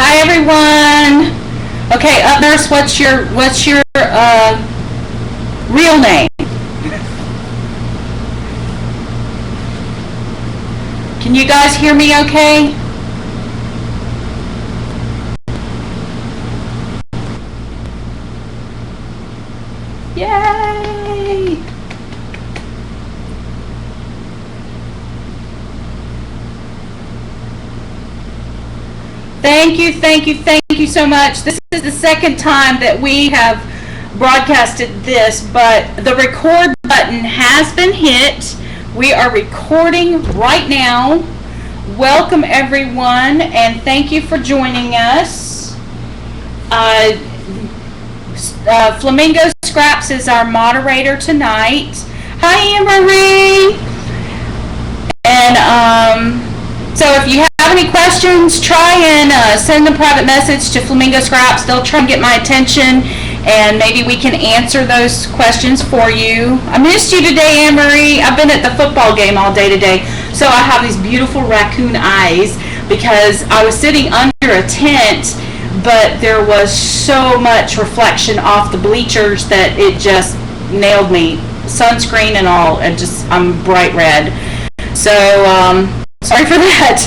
Hi everyone. Okay, up nurse, what's your real name? Can you guys hear me okay? Yay! Thank you so much. This is the second time that we have broadcasted this, but the record button has been hit. We are recording right now. Welcome everyone, and thank you for joining us. Flamingo Scraps is our moderator tonight. Hi, Anne-Marie. And so if you have any questions, try and send a private message to Flamingo Scraps. They'll try and get my attention, and maybe we can answer those questions for you. I missed you today, Anne-Marie. I've been at the football game all day today, so I have these beautiful raccoon eyes because I was sitting under a tent, but there was so much reflection off the bleachers that it just nailed me. Sunscreen and all, and I'm bright red. So, sorry for that.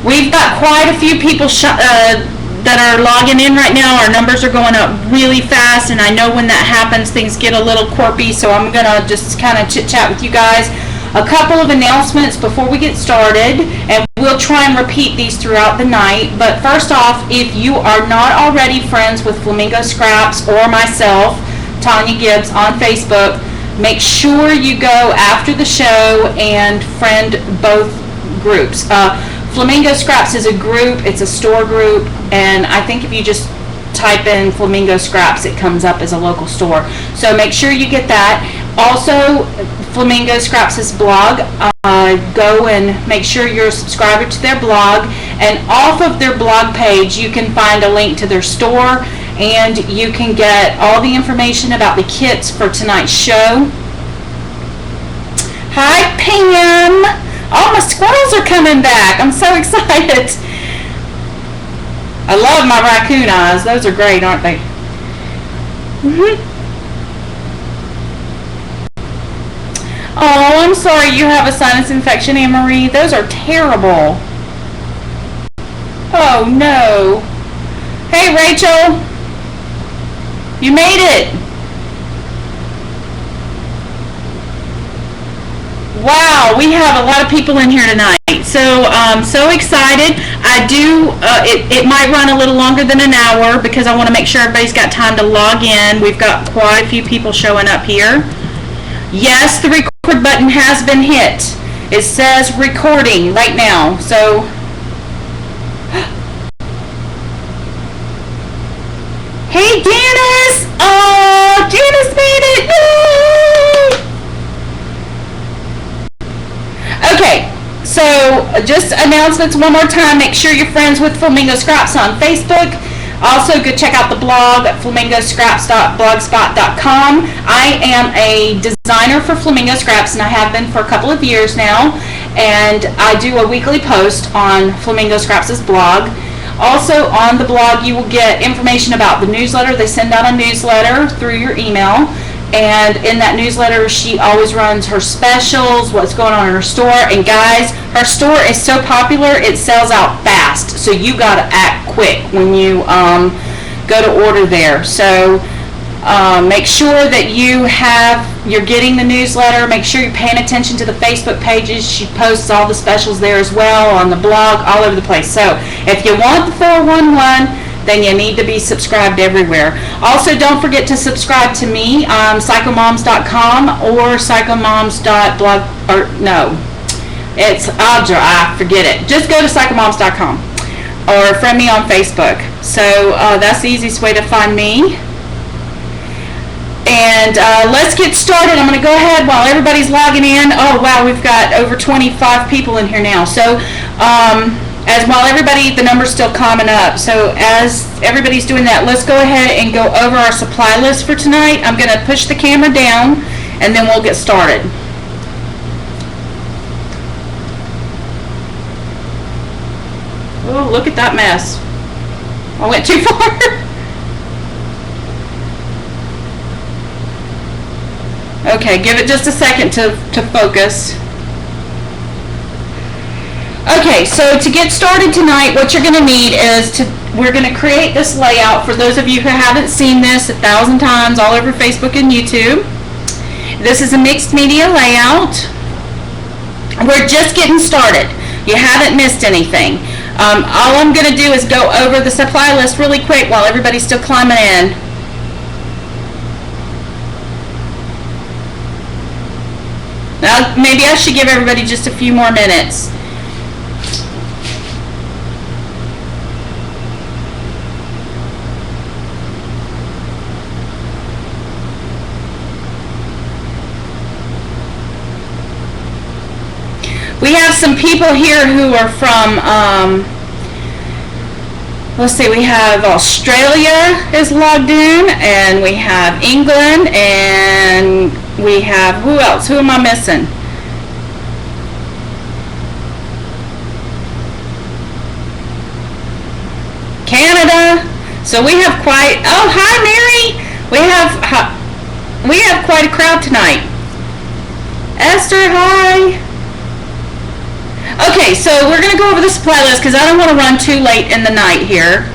We've got quite a few people that are logging in right now. Our numbers are going up really fast, and I know when that happens, things get a little quirky, so I'm going to just kind of chit-chat with you guys. A couple of announcements before we get started, and we'll try and repeat these throughout the night. But first off, if you are not already friends with Flamingo Scraps or myself, Tonya Gibbs, on Facebook, make sure you go after the show and friend both groups. Flamingo Scraps is a group, it's a store group, and I think if you just type in Flamingo Scraps, it comes up as a local store. So make sure you get that. Also, Flamingo Scraps' blog, go and make sure you're a subscriber to their blog, and off of their blog page you can find a link to their store, and you can get all the information about the kits for tonight's show. Hi Pam! All my squirrels are coming back. I'm so excited. I love my raccoon eyes. Those are great, aren't they? Oh, I'm sorry you have a sinus infection, Anne-Marie. Those are terrible. Oh, no. Hey, Rachel. You made it. Wow, we have a lot of people in here tonight. So I'm so excited. It might run a little longer than an hour because I want to make sure everybody's got time to log in. We've got quite a few people showing up here. Yes, the record button has been hit. It says recording right now. So, hey Janice! Oh, Janice made it! Yay! Okay, so just announcements one more time. Make sure you're friends with Flamingo Scraps on Facebook. Also, go check out the blog at flamingoscraps.blogspot.com. I am a designer for Flamingo Scraps, and I have been for a couple of years now. And I do a weekly post on Flamingo Scraps' blog. Also, on the blog, you will get information about the newsletter. They send out a newsletter through your email. And in that newsletter, she always runs her specials, what's going on in her store. And guys, her store is so popular, it sells out fast. So you got to act quick when you go to order there. So make sure that you're getting the newsletter. Make sure you're paying attention to the Facebook pages. She posts all the specials there as well, on the blog, all over the place. So if you want the 411, then you need to be subscribed everywhere. Also, don't forget to subscribe to me on psychomoms.com or psychomoms.blog, or no, I forget it. Just go to psychomoms.com or friend me on Facebook. So that's the easiest way to find me. And let's get started. I'm going to go ahead while everybody's logging in. Oh, wow, we've got over 25 people in here now. So, the number's still coming up. So as everybody's doing that, let's go ahead and go over our supply list for tonight. I'm going to push the camera down, and then we'll get started. Oh, look at that mess. I went too far. Okay, give it just a second to focus. Okay, so to get started tonight, what you're going to need is we're going to create this layout for those of you who haven't seen this 1,000 times all over Facebook and YouTube. This is a mixed media layout. We're just getting started. You haven't missed anything. All I'm going to do is go over the supply list really quick while everybody's still climbing in. Now, maybe I should give everybody just a few more minutes. We have some people here who are from, let's see, we have Australia is logged in, and we have England, and we have, who else? Who am I missing? Canada. So we have quite, oh, hi Mary. We have quite a crowd tonight. Esther, hi. Okay, so we're going to go over the supply list because I don't want to run too late in the night here.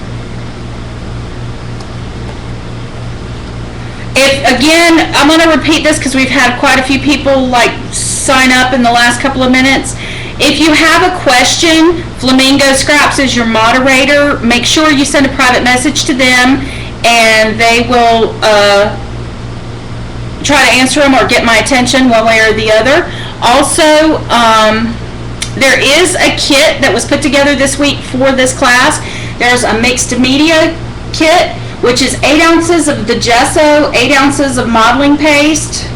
Again, I'm going to repeat this because we've had quite a few people sign up in the last couple of minutes. If you have a question, Flamingo Scraps is your moderator. Make sure you send a private message to them, and they will try to answer them or get my attention one way or the other. Also, there is a kit that was put together this week for this class. There's a mixed media kit, which is 8 ounces of the gesso, 8 ounces of modeling paste,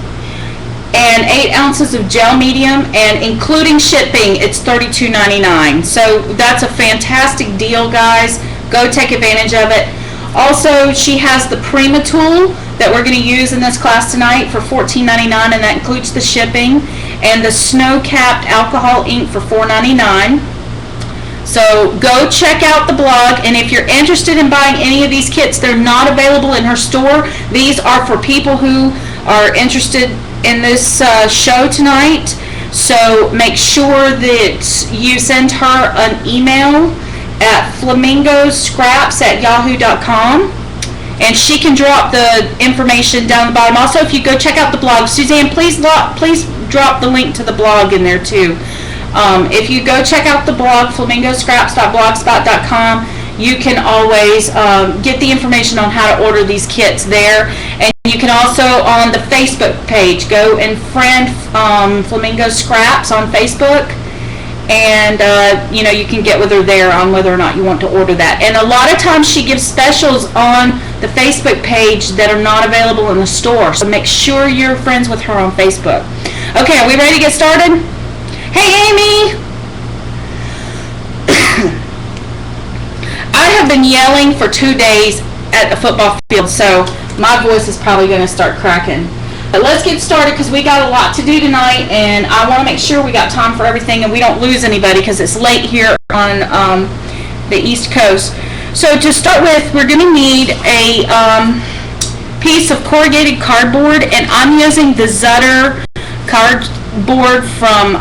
and 8 ounces of gel medium, and including shipping, it's $32.99. So that's a fantastic deal, guys. Go take advantage of it. Also, she has the Prima tool that we're going to use in this class tonight for $14.99, and that includes the shipping, and the snow-capped alcohol ink for $4.99. So go check out the blog, and if you're interested in buying any of these kits, they're not available in her store. These are for people who are interested in this show tonight. So make sure that you send her an email at flamingoscraps@yahoo.com, and she can drop the information down the bottom. Also, if you go check out the blog, Suzanne, please drop the link to the blog in there too. If you go check out the blog, flamingoscraps.blogspot.com, you can always get the information on how to order these kits there. And you can also, on the Facebook page, go and friend Flamingo Scraps on Facebook, and you can get with her there on whether or not you want to order that. And a lot of times she gives specials on the Facebook page that are not available in the store, so make sure you're friends with her on Facebook. Okay, are we ready to get started? Hey Amy! I have been yelling for 2 days at a football field, so my voice is probably going to start cracking. But let's get started because we got a lot to do tonight, and I want to make sure we got time for everything and we don't lose anybody because it's late here on the East Coast. So to start with, we're going to need a piece of corrugated cardboard, and I'm using the Zutter cardboard from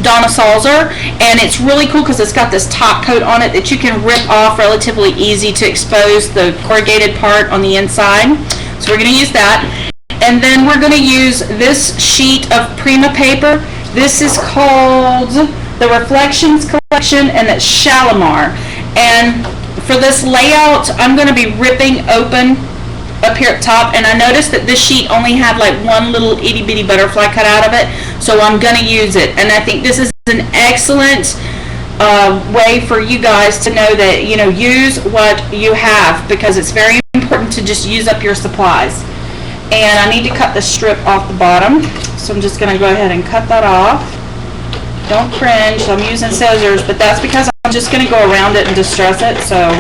Donna Salzer, and it's really cool because it's got this top coat on it that you can rip off relatively easy to expose the corrugated part on the inside. So we're going to use that. And then we're going to use this sheet of Prima paper. This is called the Reflections Collection, and it's Shalimar. And for this layout, I'm going to be ripping open up here at top, and I noticed that this sheet only had one little itty bitty butterfly cut out of it, so I'm going to use it. And I think this is an excellent way for you guys to know that, use what you have, because it's very important to just use up your supplies. And I need to cut the strip off the bottom, so I'm just going to go ahead and cut that off. Don't cringe, I'm using scissors, but that's because I'm just going to go around it and distress it, so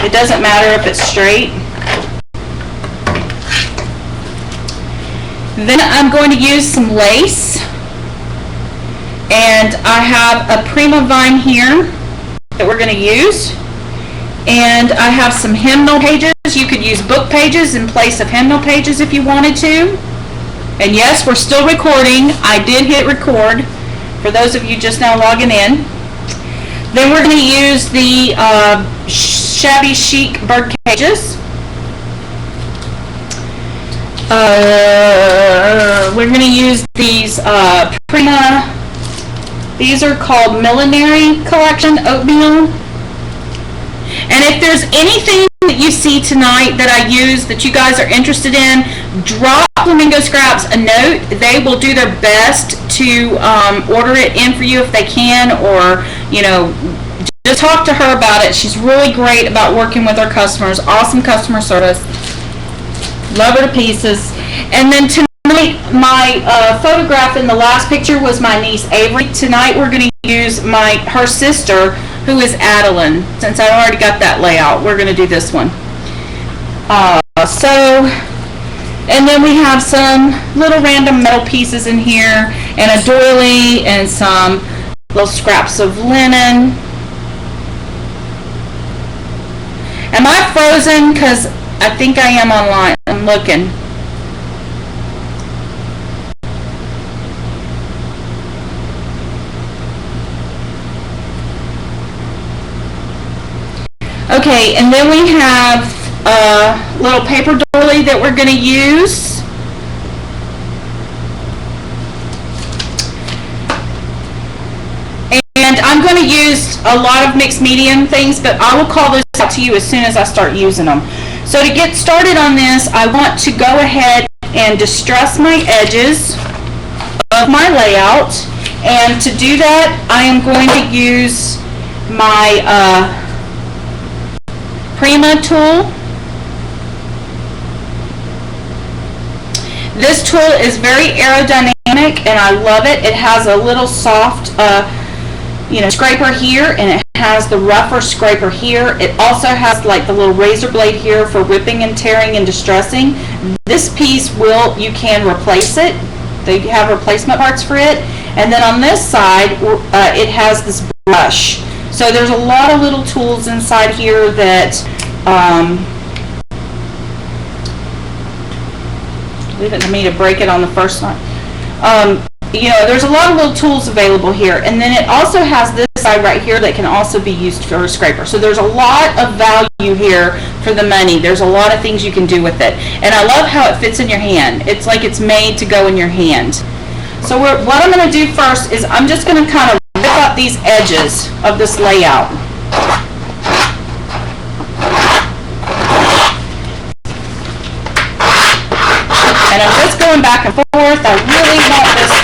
it doesn't matter if it's straight. Then I'm going to use some lace. And I have a Prima vine here that we're going to use. And I have some hymnal pages. You could use book pages in place of hymnal pages if you wanted to. And yes, we're still recording. I did hit record for those of you just now logging in. Then we're going to use the shabby chic bird cages. We're going to use these Prima, these are called Millinery Collection Oatmeal. And if there's anything that you see tonight that I use that you guys are interested in, drop Flamingo Scraps a note. They will do their best to order it in for you if they can, or, you know, just talk to her about it. She's really great about working with her customers. Awesome customer service. Love her to pieces. And then tonight, my photograph in the last picture was my niece Avery. Tonight we're going to use her sister, who is Adeline. Since I already got that layout, we're going to do this one. And then we have some little random metal pieces in here, and a doily, and some little scraps of linen. Am I frozen? Because I think I am online. I'm looking. Okay, and then we have a little paper doily that we're going to use. And I'm going to use a lot of mixed medium things, but I will call those out to you as soon as I start using them. So to get started on this, I want to go ahead and distress my edges of my layout. And to do that, I am going to use my Prima tool. This tool is very aerodynamic and I love it. It has a little soft scraper here, and it has the rougher scraper here. It also has like the little razor blade here for ripping and tearing and distressing. This piece you can replace it. They have replacement parts for it. And then on this side, it has this brush. So there's a lot of little tools inside here that leave it to me to break it on the first one. There's a lot of little tools available here, and then it also has this side right here that can also be used for a scraper. So there's a lot of value here for the money. There's a lot of things you can do with it, and I love how it fits in your hand. It's like it's made to go in your hand. So what I'm going to do first is I'm just going to kind of rip up these edges of this layout. And I'm just going back and forth. I really want this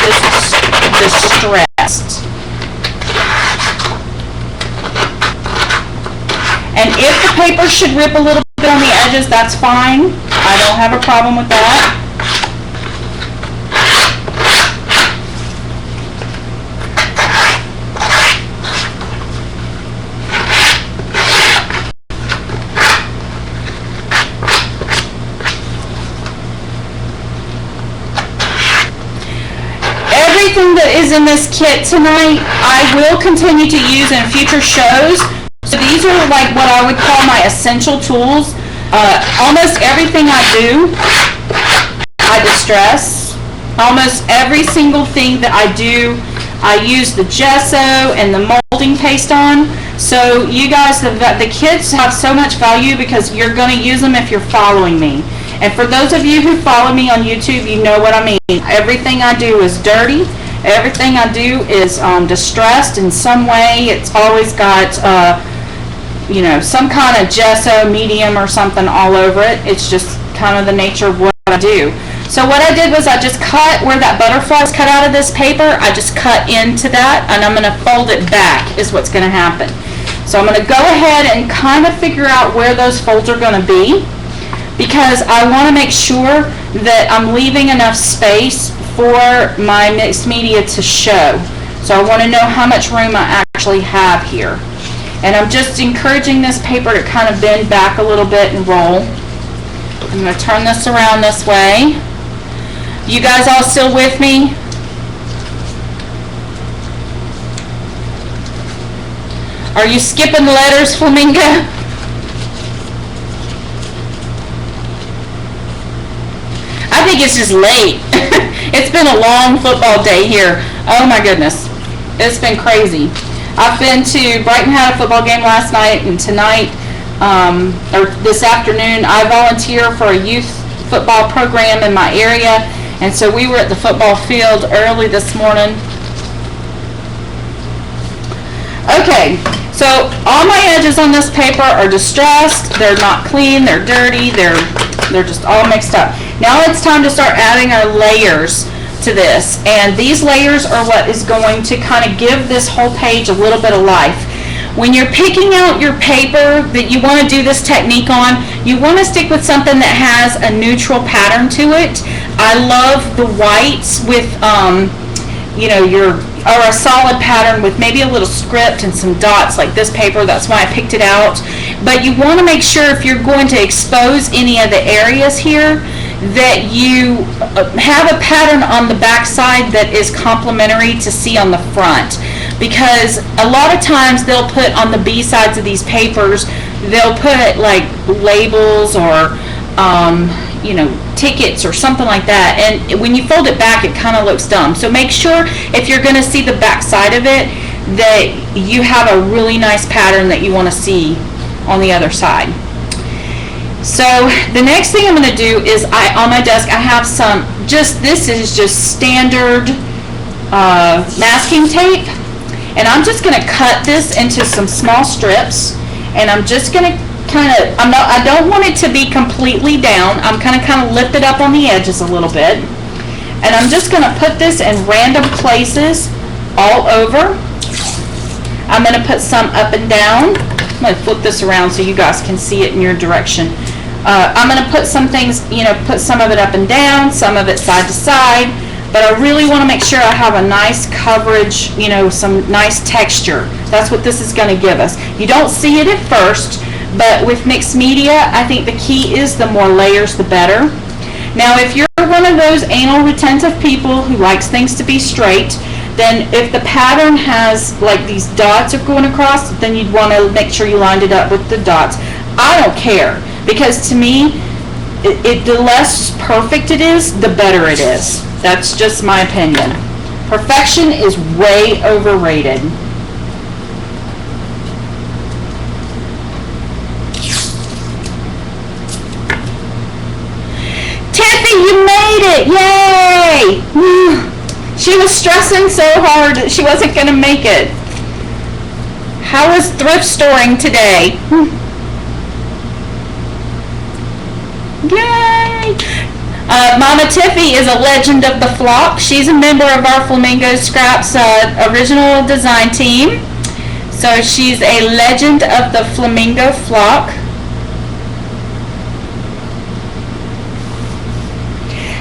distressed. And if the paper should rip a little bit on the edges, that's fine. I don't have a problem with that. Everything that is in this kit tonight, I will continue to use in future shows. So these are like what I would call my essential tools. Almost everything I do, I distress. Almost every single thing that I do, I use the gesso and the molding paste on. So you guys, the kits have so much value because you're going to use them if you're following me. And for those of you who follow me on YouTube, you know what I mean. Everything I do is dirty. Everything I do is distressed in some way. It's always got, some kind of gesso, medium, or something all over it. It's just kind of the nature of what I do. So what I did was I just cut where that butterfly is cut out of this paper. I just cut into that, and I'm going to fold it back is what's going to happen. So I'm going to go ahead and kind of figure out where those folds are going to be, because I want to make sure that I'm leaving enough space for my mixed media to show. So I want to know how much room I actually have here. And I'm just encouraging this paper to kind of bend back a little bit and roll. I'm going to turn this around this way. You guys all still with me? Are you skipping letters, Flamingo? I think it's just late. It's been a long football day here. Oh my goodness. It's been crazy. I've been to Brighton, had a football game last night, and tonight, or this afternoon, I volunteer for a youth football program in my area, and so we were at the football field early this morning. Okay, so all my edges on this paper are distressed. They're not clean, they're dirty, they're just all mixed up. Now it's time to start adding our layers to this, and these layers are what is going to kind of give this whole page a little bit of life. When you're picking out your paper that you want to do this technique on, you want to stick with something that has a neutral pattern to it. I love the whites with or a solid pattern with maybe a little script and some dots like this paper. That's why I picked it out. But you want to make sure, if you're going to expose any of the areas here, that you have a pattern on the back side that is complementary to see on the front. Because a lot of times they'll put on the B sides of these papers, they'll put like labels or tickets or something like that, and when you fold it back, it kind of looks dumb. So make sure, if you're going to see the back side of it, that you have a really nice pattern that you want to see on the other side. So the next thing I'm going to do is, on my desk I have some, this is just standard masking tape, and I'm just going to cut this into some small strips, and I'm just going to I don't want it to be completely down. I'm kind of lift it up on the edges a little bit, and I'm just going to put this in random places all over. I'm going to put some up and down. I'm going to flip this around so you guys can see it in your direction. I'm going to put some things, put some of it up and down, some of it side to side, but I really want to make sure I have a nice coverage, some nice texture. That's what this is going to give us. You don't see it at first, but with mixed media, I think the key is the more layers, the better. Now, if you're one of those anal retentive people who likes things to be straight, then if the pattern has like these dots are going across, then you'd want to make sure you lined it up with the dots. I don't care, because to me, the less perfect it is, the better it is. That's just my opinion. Perfection is way overrated. You made it! Yay! She was stressing so hard that she wasn't going to make it. How was thrift storing today? Yay! Mama Tiffy is a legend of the flock. She's a member of our Flamingo Scraps original design team. So she's a legend of the Flamingo flock.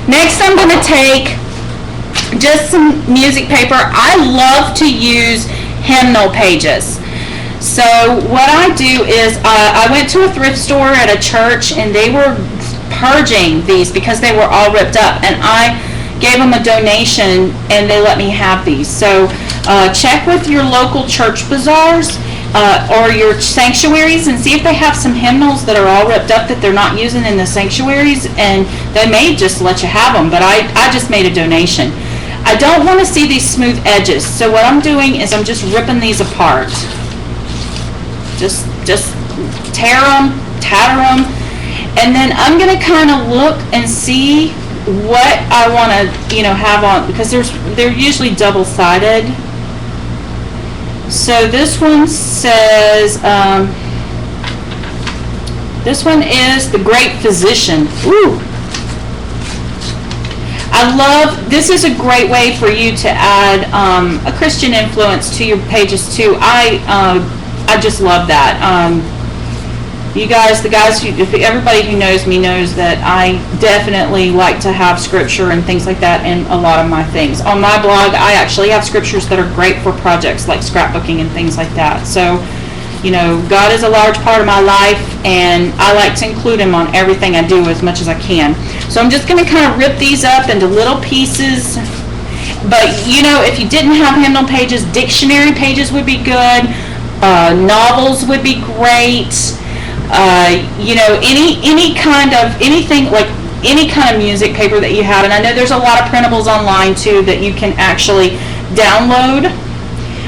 Next, I'm going to take just some music paper. I love to use hymnal pages. So what I do is I went to a thrift store at a church, and they were purging these because they were all ripped up, and I gave them a donation and they let me have these. So check with your local church bazaars or your sanctuaries and see if they have some hymnals that are all ripped up that they're not using in the sanctuaries, and they may just let you have them, but I just made a donation. I don't want to see these smooth edges, so what I'm doing is I'm just ripping these apart. Just tear them, tatter them, and then I'm going to kind of look and see what I want to have on, because they're usually double-sided. So this one says, this one is the Great Physician. Ooh. This is a great way for you to add a Christian influence to your pages too. I just love that. You guys, everybody who knows me knows that I definitely like to have scripture and things like that in a lot of my things. On my blog, I actually have scriptures that are great for projects like scrapbooking and things like that. So, God is a large part of my life, and I like to include Him on everything I do as much as I can. So I'm just going to kind of rip these up into little pieces. But, if you didn't have hymnal pages, dictionary pages would be good. Novels would be great. You know, any kind of anything, like any kind of music paper that you have. And I know there's a lot of printables online too that you can actually download.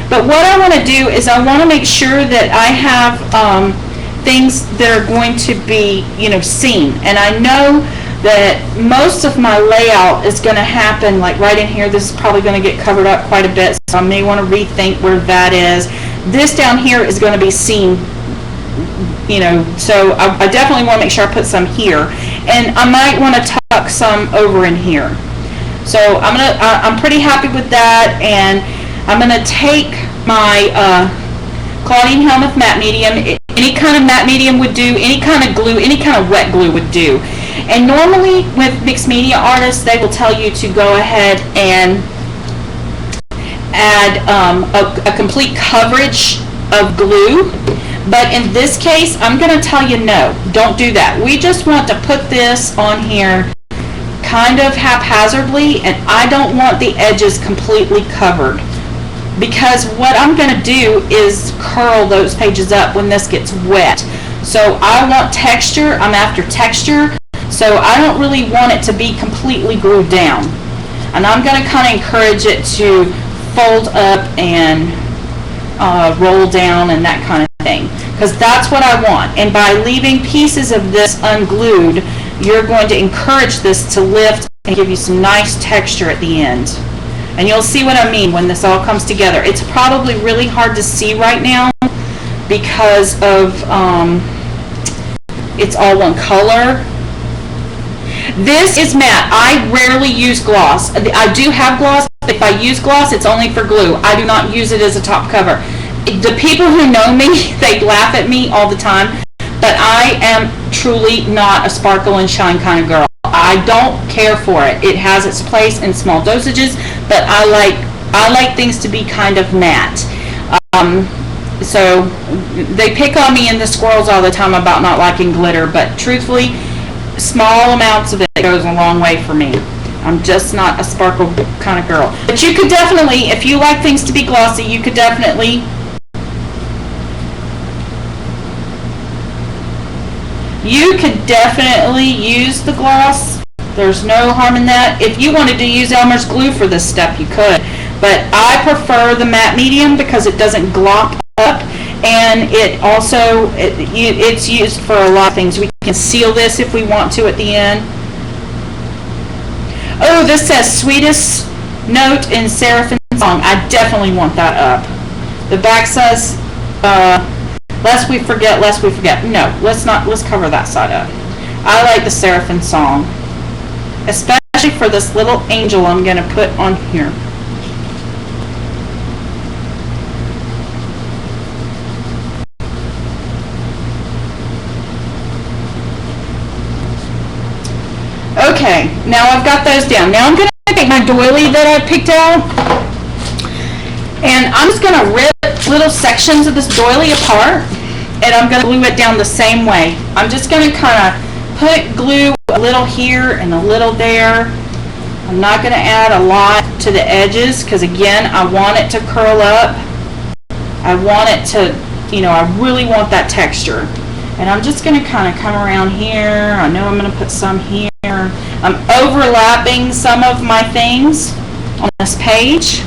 But what I want to do is I want to make sure that I have things that are going to be, you know, seen. And I know that most of my layout is going to happen like right in here. This is probably going to get covered up quite a bit, so I may want to rethink where that is. This down here is going to be seen, you know, so I definitely want to make sure I put some here, and I might want to tuck some over in here. So I'm pretty happy with that, and I'm gonna take my Claudine Helmuth matte medium. Any kind of matte medium would do. Any kind of glue, any kind of wet glue would do. And normally with mixed media artists, they will tell you to go ahead and add a complete coverage of glue. But in this case, I'm going to tell you no, don't do that. We just want to put this on here kind of haphazardly, and I don't want the edges completely covered, because what I'm going to do is curl those pages up when this gets wet. So I want texture. I'm after texture, so I don't really want it to be completely glued down. And I'm going to kind of encourage it to fold up and roll down and that kind of thing, because that's what I want. And by leaving pieces of this unglued, you're going to encourage this to lift and give you some nice texture at the end. And you'll see what I mean when this all comes together. It's probably really hard to see right now because of it's all one color. This is matte. I rarely use gloss. I do have gloss, but if I use gloss, it's only for glue. I do not use it as a top cover. The people who know me, they laugh at me all the time, but I am truly not a sparkle and shine kind of girl. I don't care for it. It has its place in small dosages, but I like things to be kind of matte. So they pick on me and the squirrels all the time about not liking glitter, but truthfully, small amounts of it goes a long way for me. I'm just not a sparkle kind of girl. But you could definitely, if you like things to be glossy, you could definitely use the gloss. There's no harm in that. If you wanted to use Elmer's glue for this step, you could. But I prefer the matte medium because it doesn't glop up, and it also, it's used for a lot of things. We can seal this if we want to at the end. Oh, this says sweetest note in Seraphim song. I definitely want that up. The back says, lest we forget. No, let's cover that side up. I like the Seraphim song, especially for this little angel I'm going to put on here. Okay, now I've got those down. Now I'm going to take my doily that I picked out, and I'm just going to rip little sections of this doily apart, and I'm going to glue it down the same way. I'm just going to kind of put glue a little here and a little there. I'm not going to add a lot to the edges because, again, I want it to curl up. I want it to, you know, I really want that texture. And I'm just going to kind of come around here. I know I'm going to put some here. I'm overlapping some of my things on this page.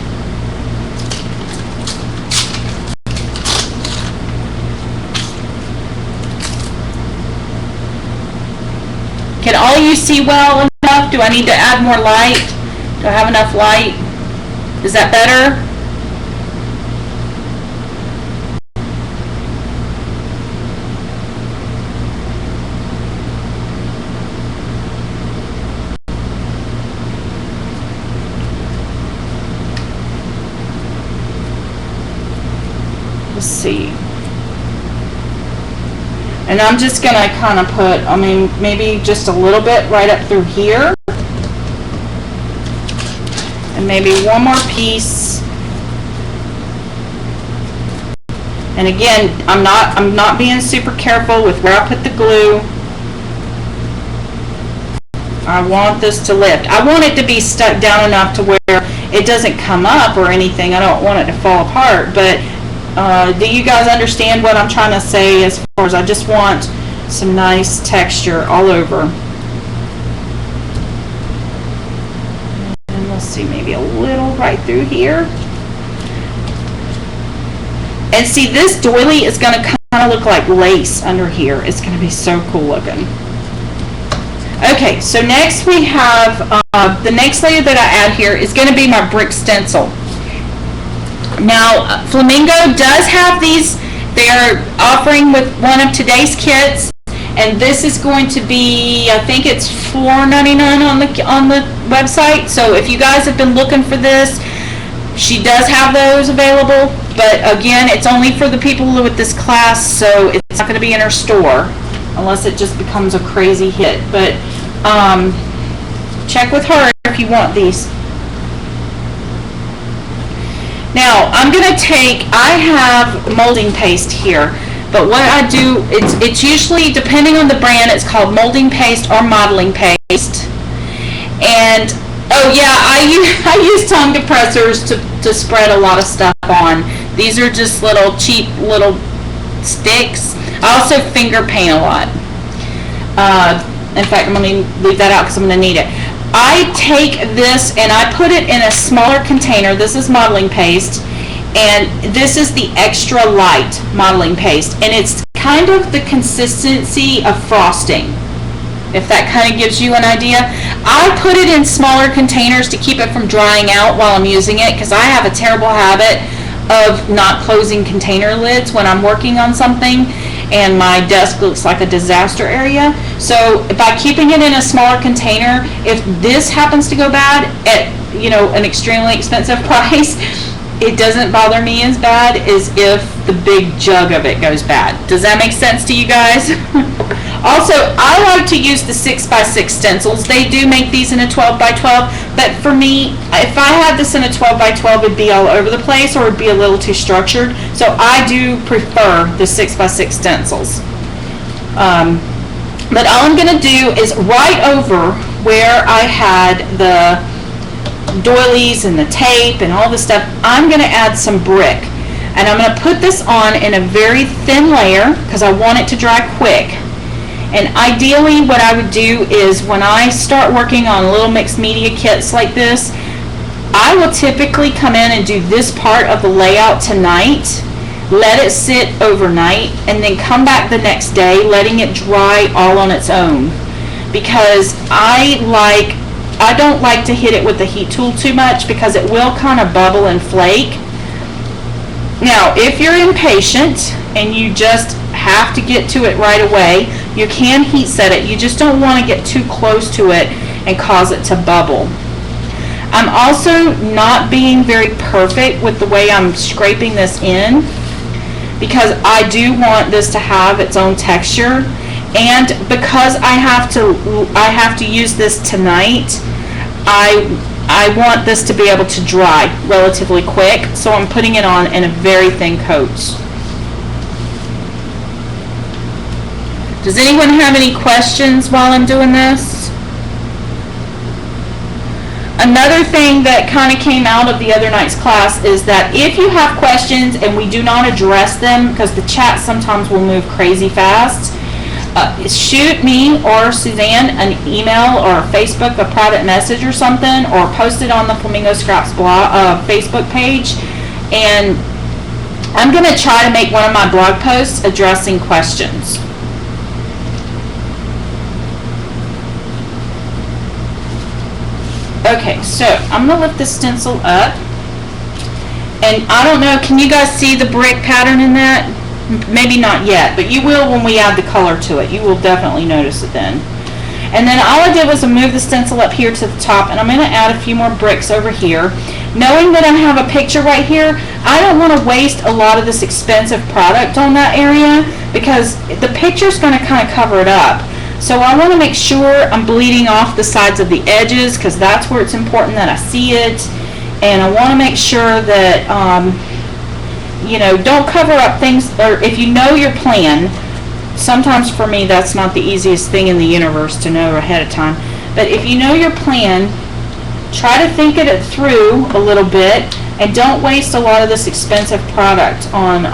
Can all of you see well enough? Do I need to add more light? Do I have enough light? Is that better? Let's see. And I'm just going to kind of put, I mean, maybe just a little bit right up through here. And maybe one more piece. And again, I'm not being super careful with where I put the glue. I want this to lift. I want it to be stuck down enough to where it doesn't come up or anything. I don't want it to fall apart, but Do you guys understand what I'm trying to say as far as I just want some nice texture all over? And let's see, maybe a little right through here. And see, this doily is going to kind of look like lace under here. It's going to be so cool looking. Okay, so next we have, the next layer that I add here is going to be my brick stencil. Now, Flamingo does have these. They are offering with one of today's kits, and this is going to be, I think it's $4.99 on the website. So if you guys have been looking for this, she does have those available. But again, it's only for the people with this class, so it's not going to be in her store unless it just becomes a crazy hit. But check with her if you want these. Now, I'm going to take, I have molding paste here, but what I do, it's usually, depending on the brand, it's called molding paste or modeling paste. And, oh yeah, I use tongue depressors to spread a lot of stuff on. These are just little cheap little sticks. I also finger paint a lot. In fact, I'm going to leave that out because I'm going to need it. I take this and I put it in a smaller container. This is modeling paste, and this is the extra light modeling paste, and it's kind of the consistency of frosting, if that kind of gives you an idea. I put it in smaller containers to keep it from drying out while I'm using it, because I have a terrible habit of not closing container lids when I'm working on something, and my desk looks like a disaster area. So by keeping it in a smaller container, if this happens to go bad at, you know, an extremely expensive price, it doesn't bother me as bad as if the big jug of it goes bad. Does that make sense to you guys? Also, I like to use the 6x6 stencils. They do make these in a 12x12, but for me, if I had this in a 12x12, it'd be all over the place, or it'd be a little too structured. So I do prefer the 6x6 stencils. But all I'm going to do is right over where I had the doilies and the tape and all this stuff, I'm going to add some brick. And I'm going to put this on in a very thin layer because I want it to dry quick. And ideally what I would do is when I start working on little mixed media kits like this, I will typically come in and do this part of the layout tonight, let it sit overnight, and then come back the next day letting it dry all on its own. Because I don't like to hit it with the heat tool too much because it will kind of bubble and flake. Now, if you're impatient and you just have to get to it right away, you can heat set it. You just don't want to get too close to it and cause it to bubble. I'm also not being very perfect with the way I'm scraping this in because I do want this to have its own texture, and because I have to use this tonight, I want this to be able to dry relatively quick, so I'm putting it on in a very thin coat. Does anyone have any questions while I'm doing this? Another thing that kind of came out of the other night's class is that if you have questions and we do not address them, because the chat sometimes will move crazy fast, shoot me or Suzanne an email or Facebook, a private message or something, or post it on the Flamingo Scraps blog, Facebook page, and I'm going to try to make one of my blog posts addressing questions. Okay, so I'm going to lift this stencil up, and I don't know, can you guys see the brick pattern in that? Maybe not yet, but you will when we add the color to it. You will definitely notice it then. And then all I did was move the stencil up here to the top, and I'm going to add a few more bricks over here. Knowing that I have a picture right here, I don't want to waste a lot of this expensive product on that area because the picture's going to kind of cover it up. So I want to make sure I'm bleeding off the sides of the edges because that's where it's important that I see it. And I want to make sure that, you know, don't cover up things, or if you know your plan, sometimes for me that's not the easiest thing in the universe to know ahead of time. But if you know your plan, try to think it through a little bit And don't waste a lot of this expensive product on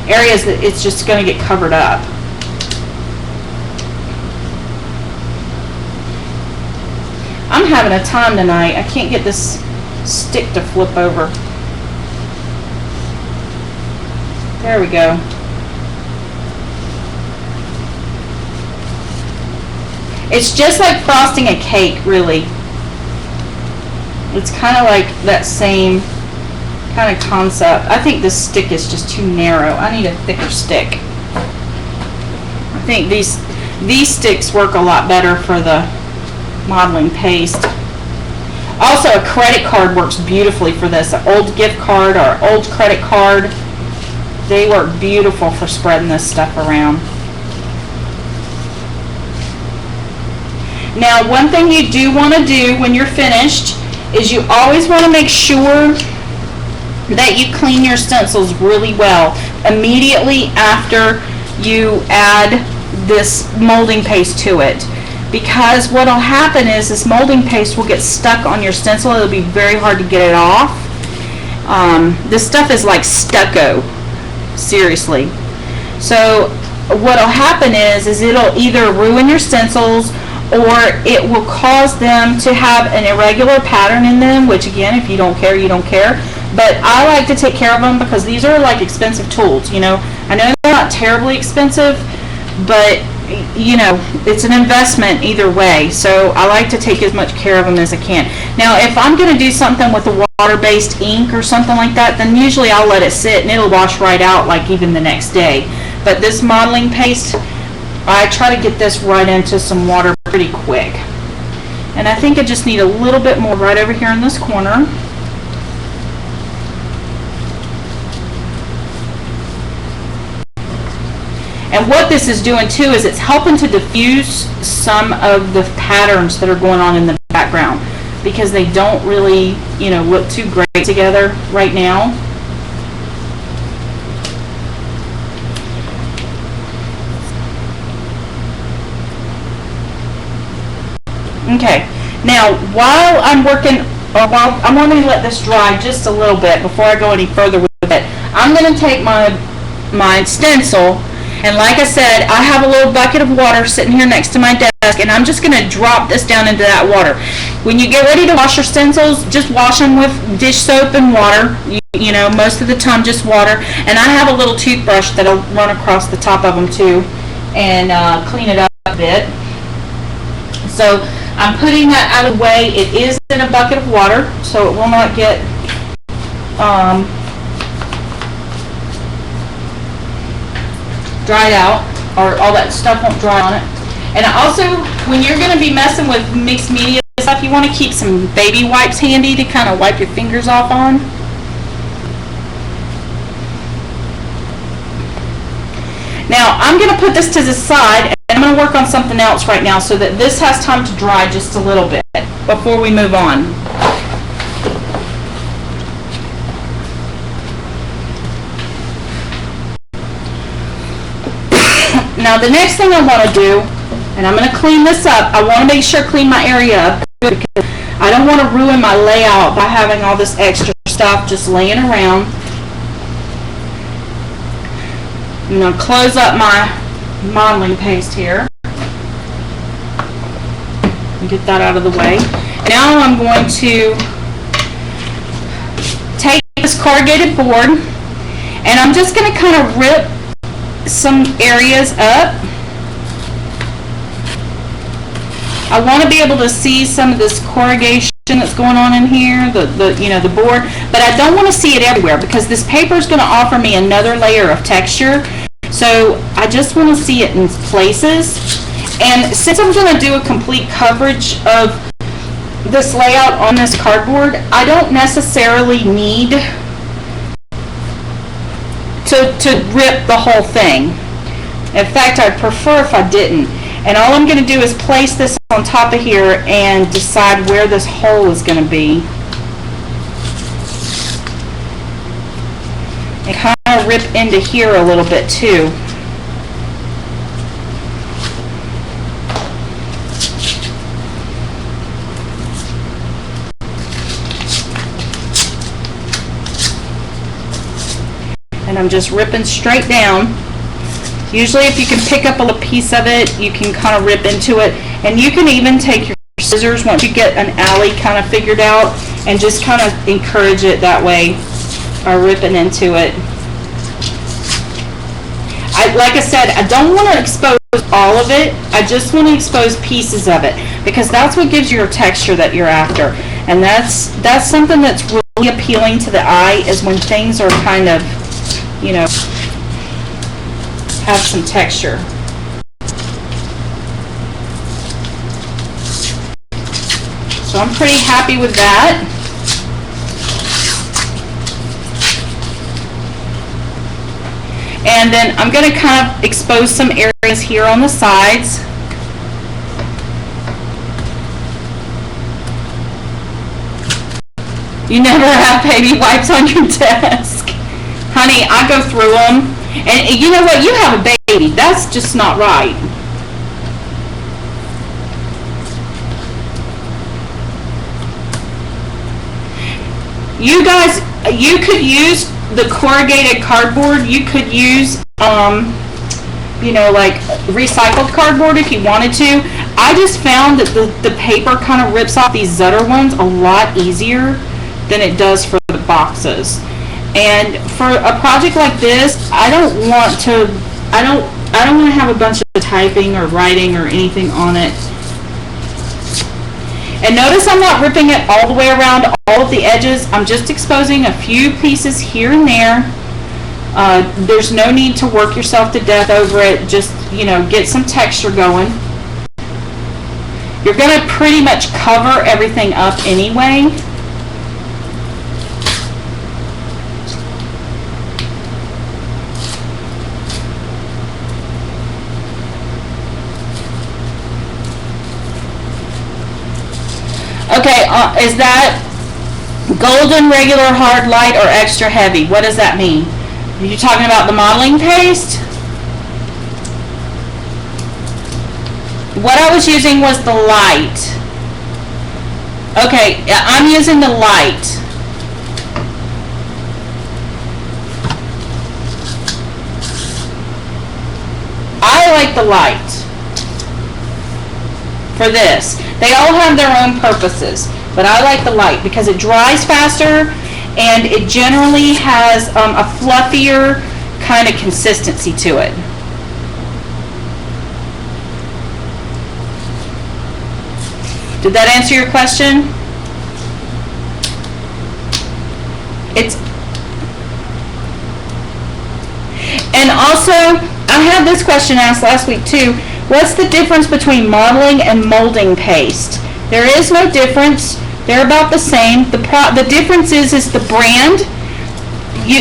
areas that it's just going to get covered up. I'm having a time tonight. I can't get this stick to flip over. There we go. It's just like frosting a cake, really. It's kind of like that same kind of concept. I think this stick is just too narrow. I need a thicker stick. I think these sticks work a lot better for the modeling paste. Also, a credit card works beautifully for this. An old gift card or old credit card, they work beautiful for spreading this stuff around. Now, one thing you do want to do when you're finished is you always want to make sure that you clean your stencils really well immediately after you add this molding paste to it. Because what will happen is this molding paste will get stuck on your stencil. It'll be very hard to get it off. This stuff is like stucco, seriously. So what will happen is it'll either ruin your stencils or it will cause them to have an irregular pattern in them, which again, if you don't care, you don't care. But I like to take care of them because these are like expensive tools, you know. I know they're not terribly expensive, but you know, it's an investment either way. So I like to take as much care of them as I can. Now, if I'm going to do something with a water-based ink or something like that, then usually I'll let it sit and it'll wash right out like even the next day. But this modeling paste, I try to get this right into some water pretty quick. And I think I just need a little bit more right over here in this corner. And what this is doing too is it's helping to diffuse some of the patterns that are going on in the background, because they don't really, you know, look too great together right now. Okay, now while I'm working, or while I'm going to let this dry just a little bit before I go any further with it, I'm going to take my stencil. And like I said, I have a little bucket of water sitting here next to my desk, and I'm just going to drop this down into that water. When you get ready to wash your stencils, just wash them with dish soap and water. You know, most of the time just water. And I have a little toothbrush that'll run across the top of them too and clean it up a bit. So I'm putting that out of the way. It is in a bucket of water, so it will not get dried out, or all that stuff won't dry on it. And also, when you're going to be messing with mixed media stuff, you want to keep some baby wipes handy to kind of wipe your fingers off on. Now, I'm going to put this to the side, and I'm going to work on something else right now so that this has time to dry just a little bit before we move on. Now the next thing I want to do, and I'm going to clean this up, I want to make sure I clean my area up because I don't want to ruin my layout by having all this extra stuff just laying around. I'm going to close up my modeling paste here and get that out of the way. Now I'm going to take this corrugated board and I'm just going to kind of rip some areas up. I want to be able to see some of this corrugation that's going on in here, the board, but I don't want to see it everywhere because this paper is going to offer me another layer of texture. So I just want to see it in places. And since I'm going to do a complete coverage of this layout on this cardboard, I don't necessarily need to rip the whole thing. In fact, I'd prefer if I didn't. And all I'm going to do is place this on top of here and decide where this hole is going to be. And kind of rip into here a little bit too. and I'm just ripping straight down. Usually if you can pick up a little piece of it, you can kind of rip into it, and you can even take your scissors once you get an alley kind of figured out and just kind of encourage it that way by ripping into it. Like I said, I don't want to expose all of it. I just want to expose pieces of it, because that's what gives you your texture that you're after. And that's something that's really appealing to the eye, is when things are kind of, you know, have some texture. So I'm pretty happy with that. And then I'm going to kind of expose some areas here on the sides. You never have baby wipes on your desk. Honey, I go through them. And you know what? You have a baby. That's just not right. You guys, you could use the corrugated cardboard. You could use, you know, like recycled cardboard if you wanted to. I just found that the paper kind of rips off these Zutter ones a lot easier than it does for the boxes. And for a project like this, I don't want to have a bunch of typing or writing or anything on it. And notice I'm not ripping it all the way around all of the edges. I'm just exposing a few pieces here and there. There's no need to work yourself to death over it. Just, you know, get some texture going. You're going to pretty much cover everything up anyway. Okay, is that golden, regular, hard, light, or extra heavy? What does that mean? Are you talking about the modeling paste? What I was using was the light. Okay, I'm using the light. I like the light for this. They all have their own purposes, but I like the light because it dries faster and it generally has a fluffier kind of consistency to it. Did that answer your question? And also, I had this question asked last week too. What's the difference between modeling and molding paste? There is no difference. They're about the same. The difference is the brand.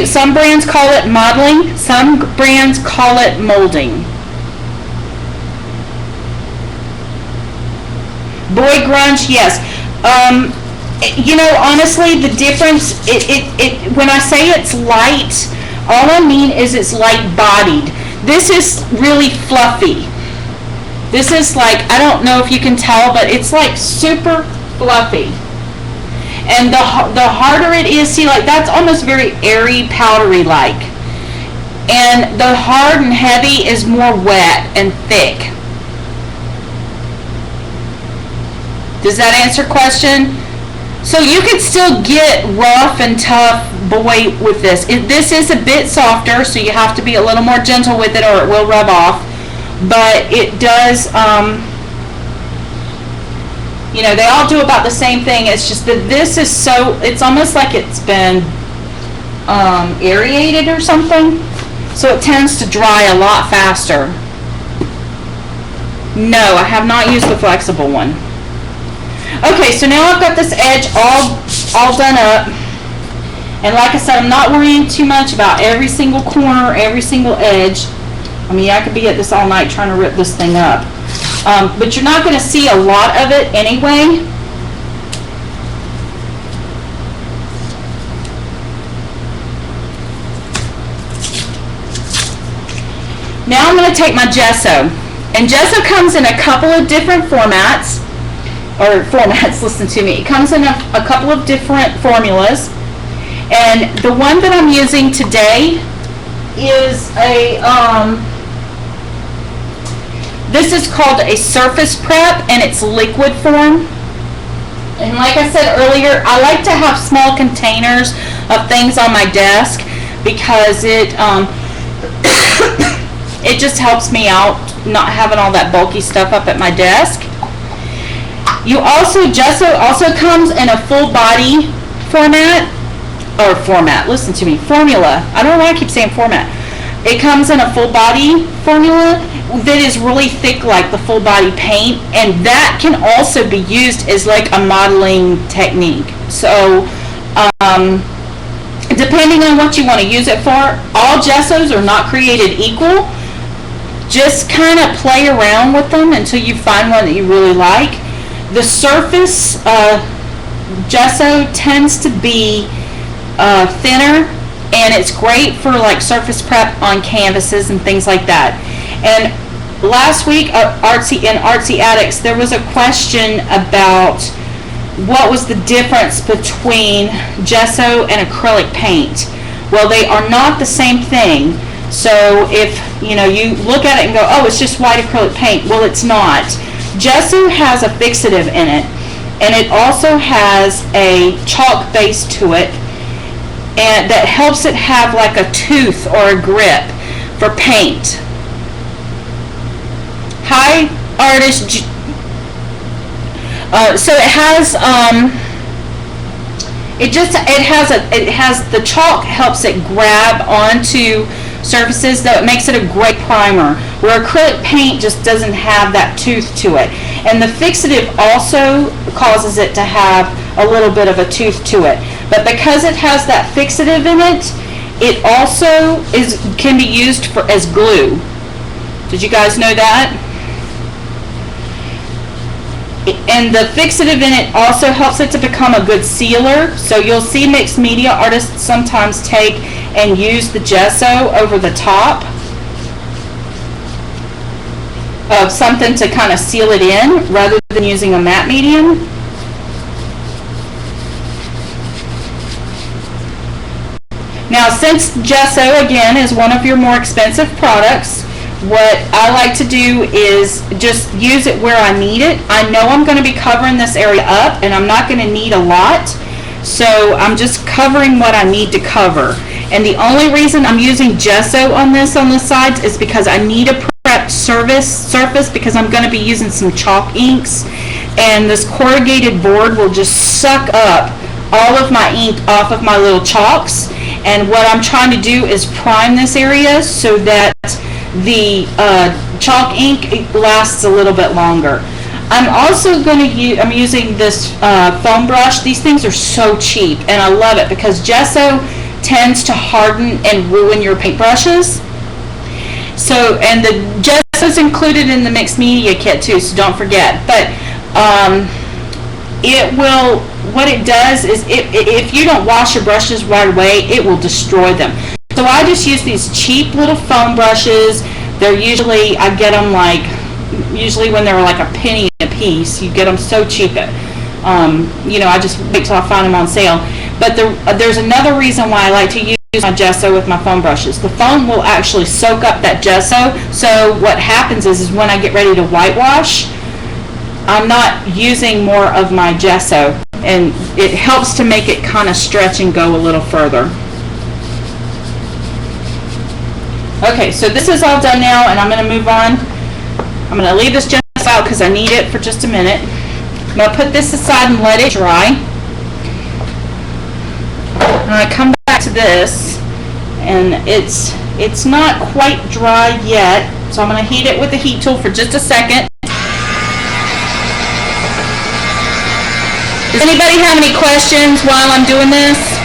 Some brands call it modeling. Some brands call it molding. Boy grunge, yes. You know, honestly, the difference, when I say it's light, all I mean is it's light bodied. This is really fluffy. This is like, I don't know if you can tell, but it's like super fluffy. And the harder it is, see, like that's almost very airy, powdery like. And the hard and heavy is more wet and thick. Does that answer your question? So you can still get rough and tough boy with this. This is a bit softer, so you have to be a little more gentle with it or it will rub off. But it does, you know, they all do about the same thing. It's just that this is so, it's almost like it's been aerated or something. So it tends to dry a lot faster. No, I have not used the flexible one. Okay, so now I've got this edge all done up. And like I said, I'm not worrying too much about every single corner, every single edge. I mean, I could be at this all night trying to rip this thing up. But you're not going to see a lot of it anyway. Now I'm going to take my gesso. And gesso comes in a couple of different formats. Listen to me. It comes in a couple of different formulas. And the one that I'm using today is a, this is called a surface prep, and it's liquid form. And like I said earlier, I like to have small containers of things on my desk because it it just helps me out not having all that bulky stuff up at my desk. Gesso also comes in a full body formula. I don't know why I keep saying format. It comes in a full body formula that is really thick like the full body paint, and that can also be used as like a modeling technique. So depending on what you want to use it for, all gessos are not created equal. Just kind of play around with them until you find one that you really like. The surface gesso tends to be thinner, and it's great for like surface prep on canvases and things like that. And last week in Artsy Addicts, there was a question about what was the difference between gesso and acrylic paint. Well, they are not the same thing. So if you look at it and go, oh, it's just white acrylic paint, well, it's not. Gesso has a fixative in it, and it also has a chalk base to it, and that helps it have like a tooth or a grip for paint. Hi, artist. So it has the chalk helps it grab onto surfaces, though it makes it a great primer, where acrylic paint just doesn't have that tooth to it. And the fixative also causes it to have a little bit of a tooth to it. But because it has that fixative in it, it also can be used as glue. Did you guys know that? And the fixative in it also helps it to become a good sealer. So you'll see mixed media artists sometimes take and use the gesso over the top of something to kind of seal it in rather than using a matte medium. Now, since gesso again is one of your more expensive products, what I like to do is just use it where I need it. I know I'm going to be covering this area up, and I'm not going to need a lot, so I'm just covering what I need to cover. And the only reason I'm using gesso on the sides is because I need a prepped surface because I'm going to be using some chalk inks, and this corrugated board will just suck up all of my ink off of my little chalks. And what I'm trying to do is prime this area so that the chalk ink lasts a little bit longer. I'm also going to I'm using this foam brush. These things are so cheap, and I love it because gesso tends to harden and ruin your paintbrushes. So, and the gesso is included in the mixed media kit too, so don't forget. But what it does is if you don't wash your brushes right away, it will destroy them. So I just use these cheap little foam brushes. They're usually, I get them usually when they're like a penny a piece. You get them so cheap. I just wait till I find them on sale. But there's another reason why I like to use my gesso with my foam brushes. The foam will actually soak up that gesso. So what happens is when I get ready to whitewash, I'm not using more of my gesso, and it helps to make it kind of stretch and go a little further. Okay, so this is all done now, and I'm going to move on. I'm going to leave this gesso out because I need it for just a minute. I'm going to put this aside and let it dry. And I come back to this, and it's not quite dry yet, so I'm going to heat it with the heat tool for just a second. Does anybody have any questions while I'm doing this?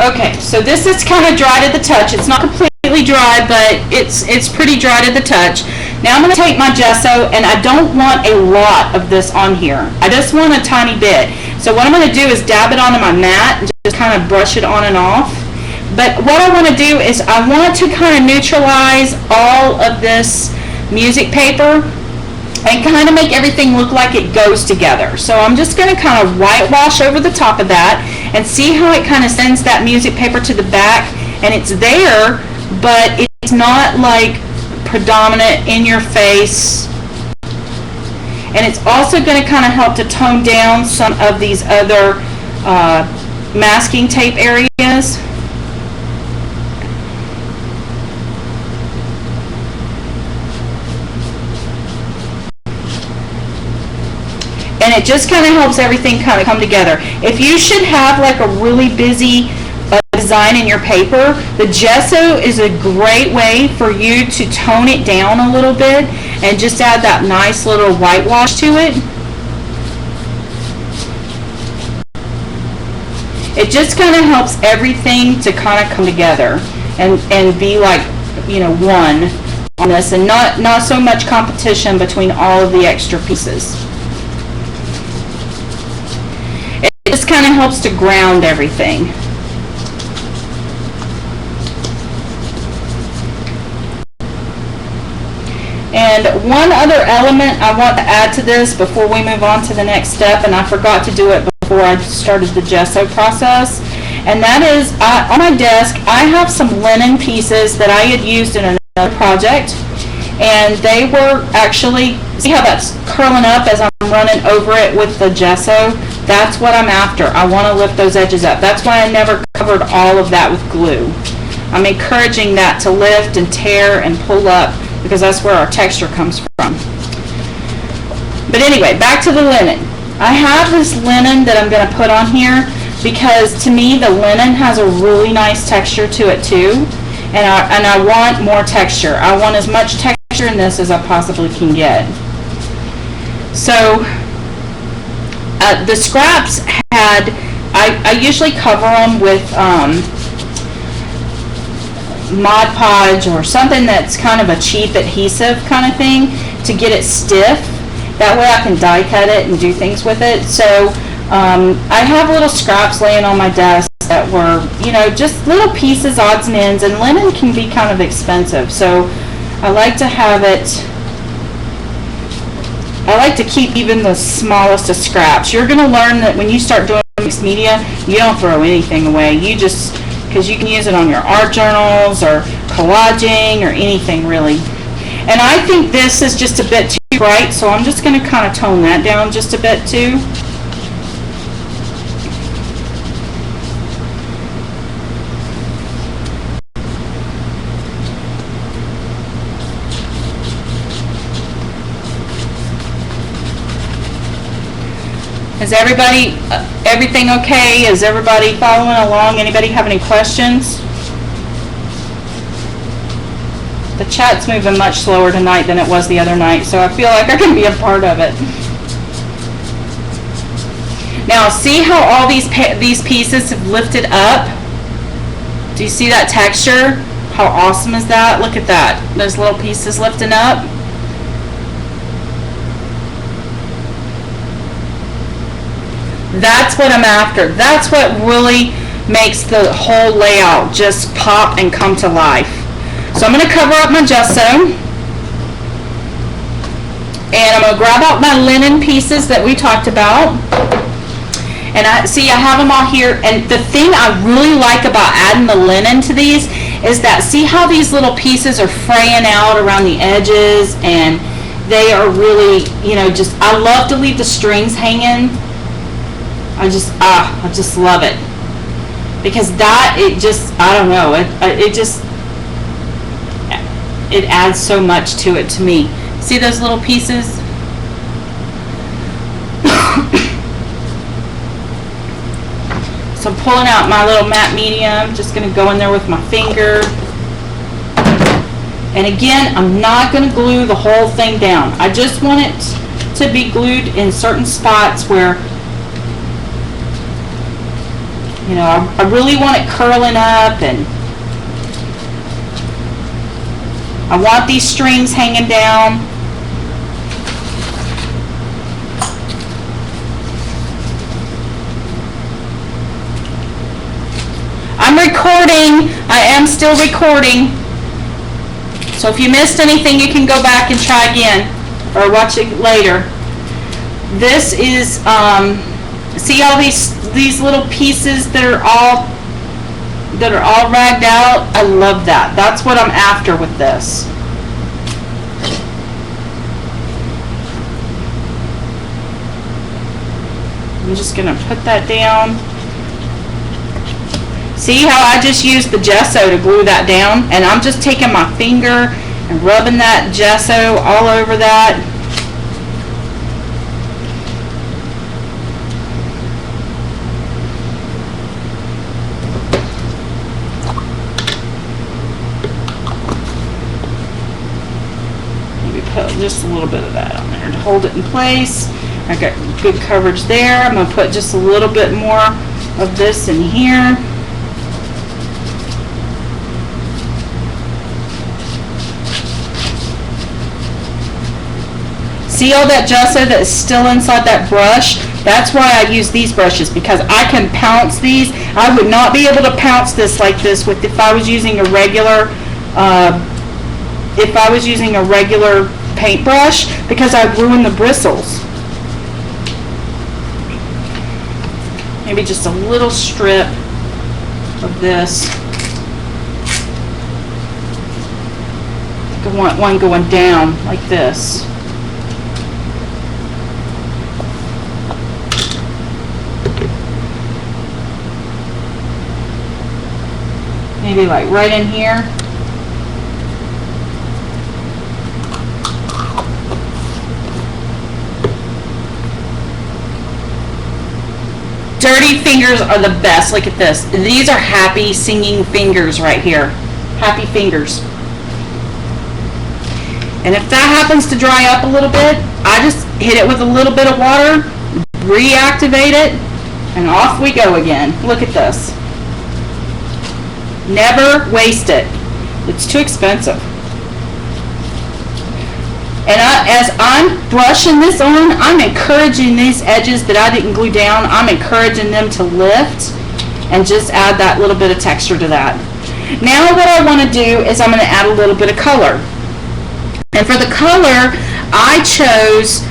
Okay, so this is kind of dry to the touch. It's not completely dry, but it's pretty dry to the touch. Now I'm going to take my gesso, and I don't want a lot of this on here. I just want a tiny bit. So what I'm going to do is dab it onto my mat and just kind of brush it on and off. But what I want to do is I want to kind of neutralize all of this music paper and kind of make everything look like it goes together. So I'm just going to kind of whitewash over the top of that and see how it kind of sends that music paper to the back, and it's there, but it's not like predominant in your face. And it's also going to kind of help to tone down some of these other masking tape areas. And it just kind of helps everything kind of come together. If you should have like a really busy design in your paper, the gesso is a great way for you to tone it down a little bit and just add that nice little whitewash to it. It just kind of helps everything to kind of come together and be like, you know, one on this, and not so much competition between all of the extra pieces. It just kind of helps to ground everything. And one other element I want to add to this before we move on to the next step, and I forgot to do it before I started the gesso process, and that is on my desk I have some linen pieces that I had used in another project, and they were actually, see how that's curling up as I'm running over it with the gesso? That's what I'm after. I want to lift those edges up. That's why I never covered all of that with glue. I'm encouraging that to lift and tear and pull up, because that's where our texture comes from. But anyway, back to the linen. I have this linen that I'm going to put on here because to me the linen has a really nice texture to it too, and I want more texture. I want as much texture in this as I possibly can get. So the scraps had, I usually cover them with Mod Podge or something that's kind of a cheap adhesive kind of thing to get it stiff. That way I can die cut it and do things with it. So I have little scraps laying on my desk that were, you know, just little pieces, odds and ends, and linen can be kind of expensive. So I like to have it, I like to keep even the smallest of scraps. You're going to learn that when you start doing mixed media, you don't throw anything away. You just, because you can use it on your art journals or collaging or anything really. And I think this is just a bit too bright, so I'm just going to kind of tone that down just a bit too. Is everybody, everything okay? Is everybody following along? Anybody have any questions? The chat's moving much slower tonight than it was the other night, so I feel like I can be a part of it. Now, see how all these pieces have lifted up? Do you see that texture? How awesome is that? Look at that. Those little pieces lifting up. That's what I'm after. That's what really makes the whole layout just pop and come to life. So I'm going to cover up my gesso, and I'm going to grab out my linen pieces that we talked about, and I have them all here. And the thing I really like about adding the linen to these is that, see how these little pieces are fraying out around the edges, and they are really, you know, just, I love to leave the strings hanging. I just love it, because that, it just, I don't know, it adds so much to it to me. See those little pieces? So I'm pulling out my little matte medium, just going to go in there with my finger. And again, I'm not going to glue the whole thing down. I just want it to be glued in certain spots where, you know, I really want it curling up, and I want these strings hanging down. I'm recording. I am still recording. So if you missed anything, you can go back and try again or watch it later. This is, see all these little pieces that are all ragged out? I love that. That's what I'm after with this. I'm just gonna put that down. See how I just used the gesso to glue that down? And I'm just taking my finger and rubbing that gesso all over that. Maybe put just a little bit of that on there to hold it in place. I got good coverage there. I'm going to put just a little bit more of this in here. See all that gesso that is still inside that brush? That's why I use these brushes, because I can pounce these. I would not be able to pounce this like this with if I was using a regular paintbrush, because I'd ruin the bristles. Maybe just a little strip of this. I want one going down like this. Maybe like right in here. Dirty fingers are the best. Look at this. These are happy singing fingers right here. Happy fingers. And if that happens to dry up a little bit, I just hit it with a little bit of water, reactivate it, and off we go again. Look at this. Never waste it. It's too expensive. And as I'm brushing this on, I'm encouraging these edges that I didn't glue down, I'm encouraging them to lift and just add that little bit of texture to that. Now what I want to do is I'm going to add a little bit of color. And for the color, I chose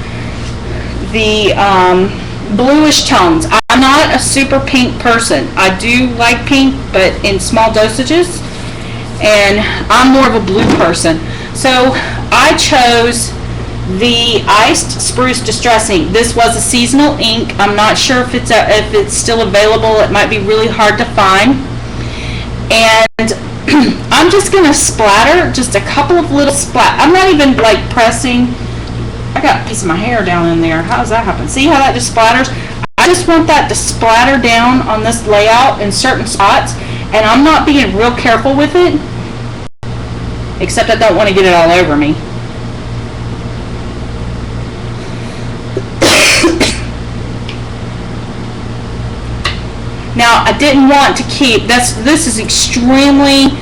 the bluish tones. I'm not a super pink person. I do like pink, but in small dosages, and I'm more of a blue person. So I chose the Iced Spruce Distress Ink. This was a seasonal ink. I'm not sure if it's still available. It might be really hard to find. And I'm just going to splatter just a couple of little I'm not even like pressing. I got a piece of my hair down in there. How does that happen? See how that just splatters? I just want that to splatter down on this layout in certain spots, and I'm not being real careful with it, except I don't want to get it all over me. Now I didn't want to keep this is extremely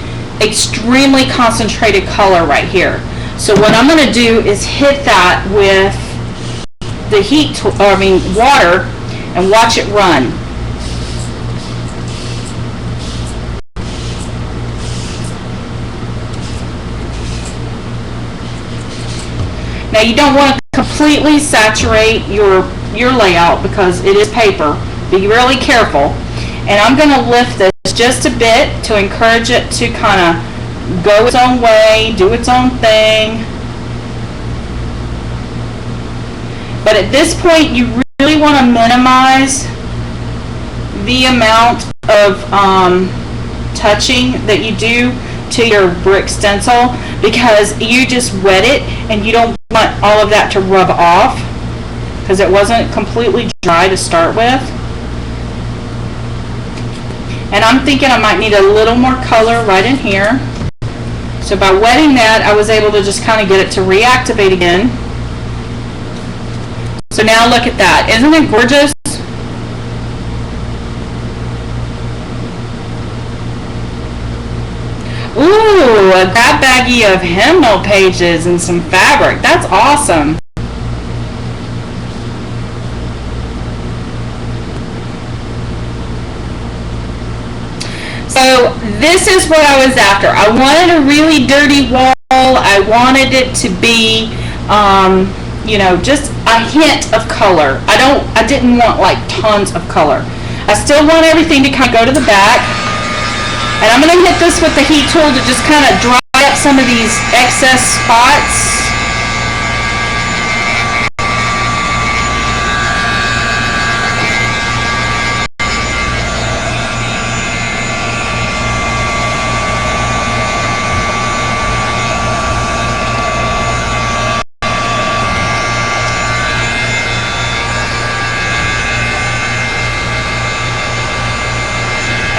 concentrated color right here. So what I'm going to do is hit that with the water, and watch it run. Now you don't want to completely saturate your layout because it is paper. Be really careful. And I'm going to lift this just a bit to encourage it to kind of go its own way, do its own thing. But at this point, you really want to minimize the amount of touching that you do to your brick stencil, because you just wet it and you don't want all of that to rub off because it wasn't completely dry to start with. And I'm thinking I might need a little more color right in here. So by wetting that, I was able to just kind of get it to reactivate again. So now look at that. Isn't it gorgeous? Ooh, a grab baggie of hymnal pages and some fabric. That's awesome. So this is what I was after. I wanted a really dirty wall. I wanted it to be, you know, just a hint of color. I didn't want like tons of color. I still want everything to kind of go to the back. And I'm going to hit this with the heat tool to just kind of dry up some of these excess spots.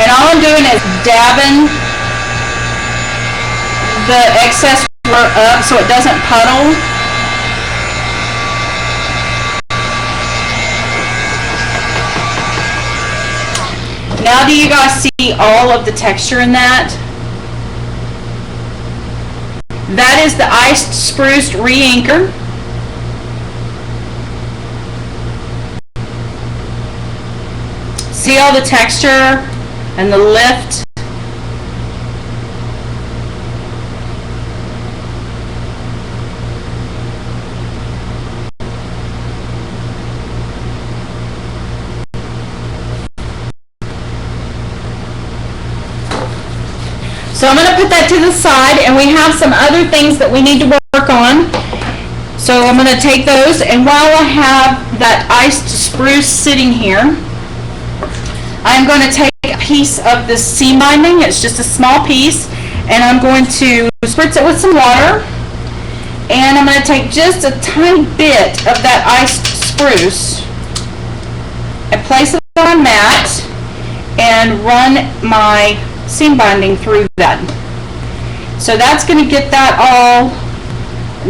And all I'm doing is dabbing the excess color up so it doesn't puddle. Now do you guys see all of the texture in that? That is the iced spruced re-inker. See all the texture and the lift? So I'm going to put that to the side, and we have some other things that we need to work on. So I'm going to take those, and while I have that iced spruce sitting here, I'm going to take a piece of this seam binding. It's just a small piece, and I'm going to spritz it with some water, and I'm going to take just a tiny bit of that iced spruce and place it on a mat and run my seam binding through that. So that's going to get that all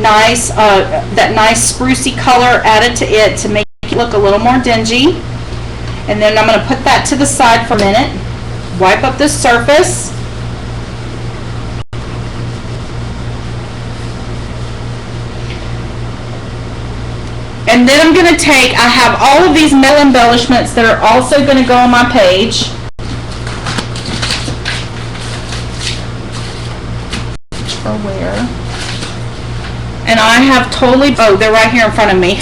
nice, that nice sprucey color added to it to make it look a little more dingy. And then I'm going to put that to the side for a minute, wipe up this surface. And then I'm going to take, I have all of these metal embellishments that are also going to go on my page. Where? And I have totally, oh, they're right here in front of me.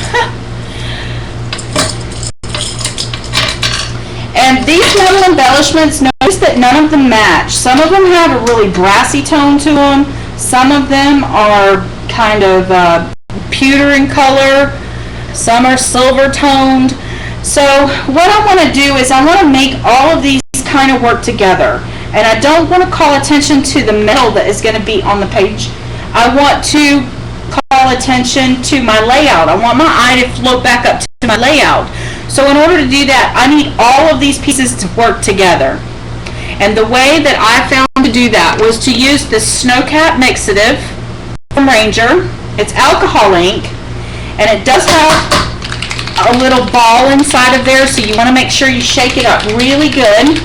And these metal embellishments, notice that none of them match. Some of them have a really brassy tone to them. Some of them are kind of pewter in color. Some are silver toned. So what I want to do is I want to make all of these kind of work together. And I don't want to call attention to the metal that is going to be on the page. I want to call attention to my layout. I want my eye to float back up to my layout. So in order to do that, I need all of these pieces to work together. And the way that I found to do that was to use this Snowcap mixative from Ranger. It's alcohol ink, and it does have a little ball inside of there, so you want to make sure you shake it up really good.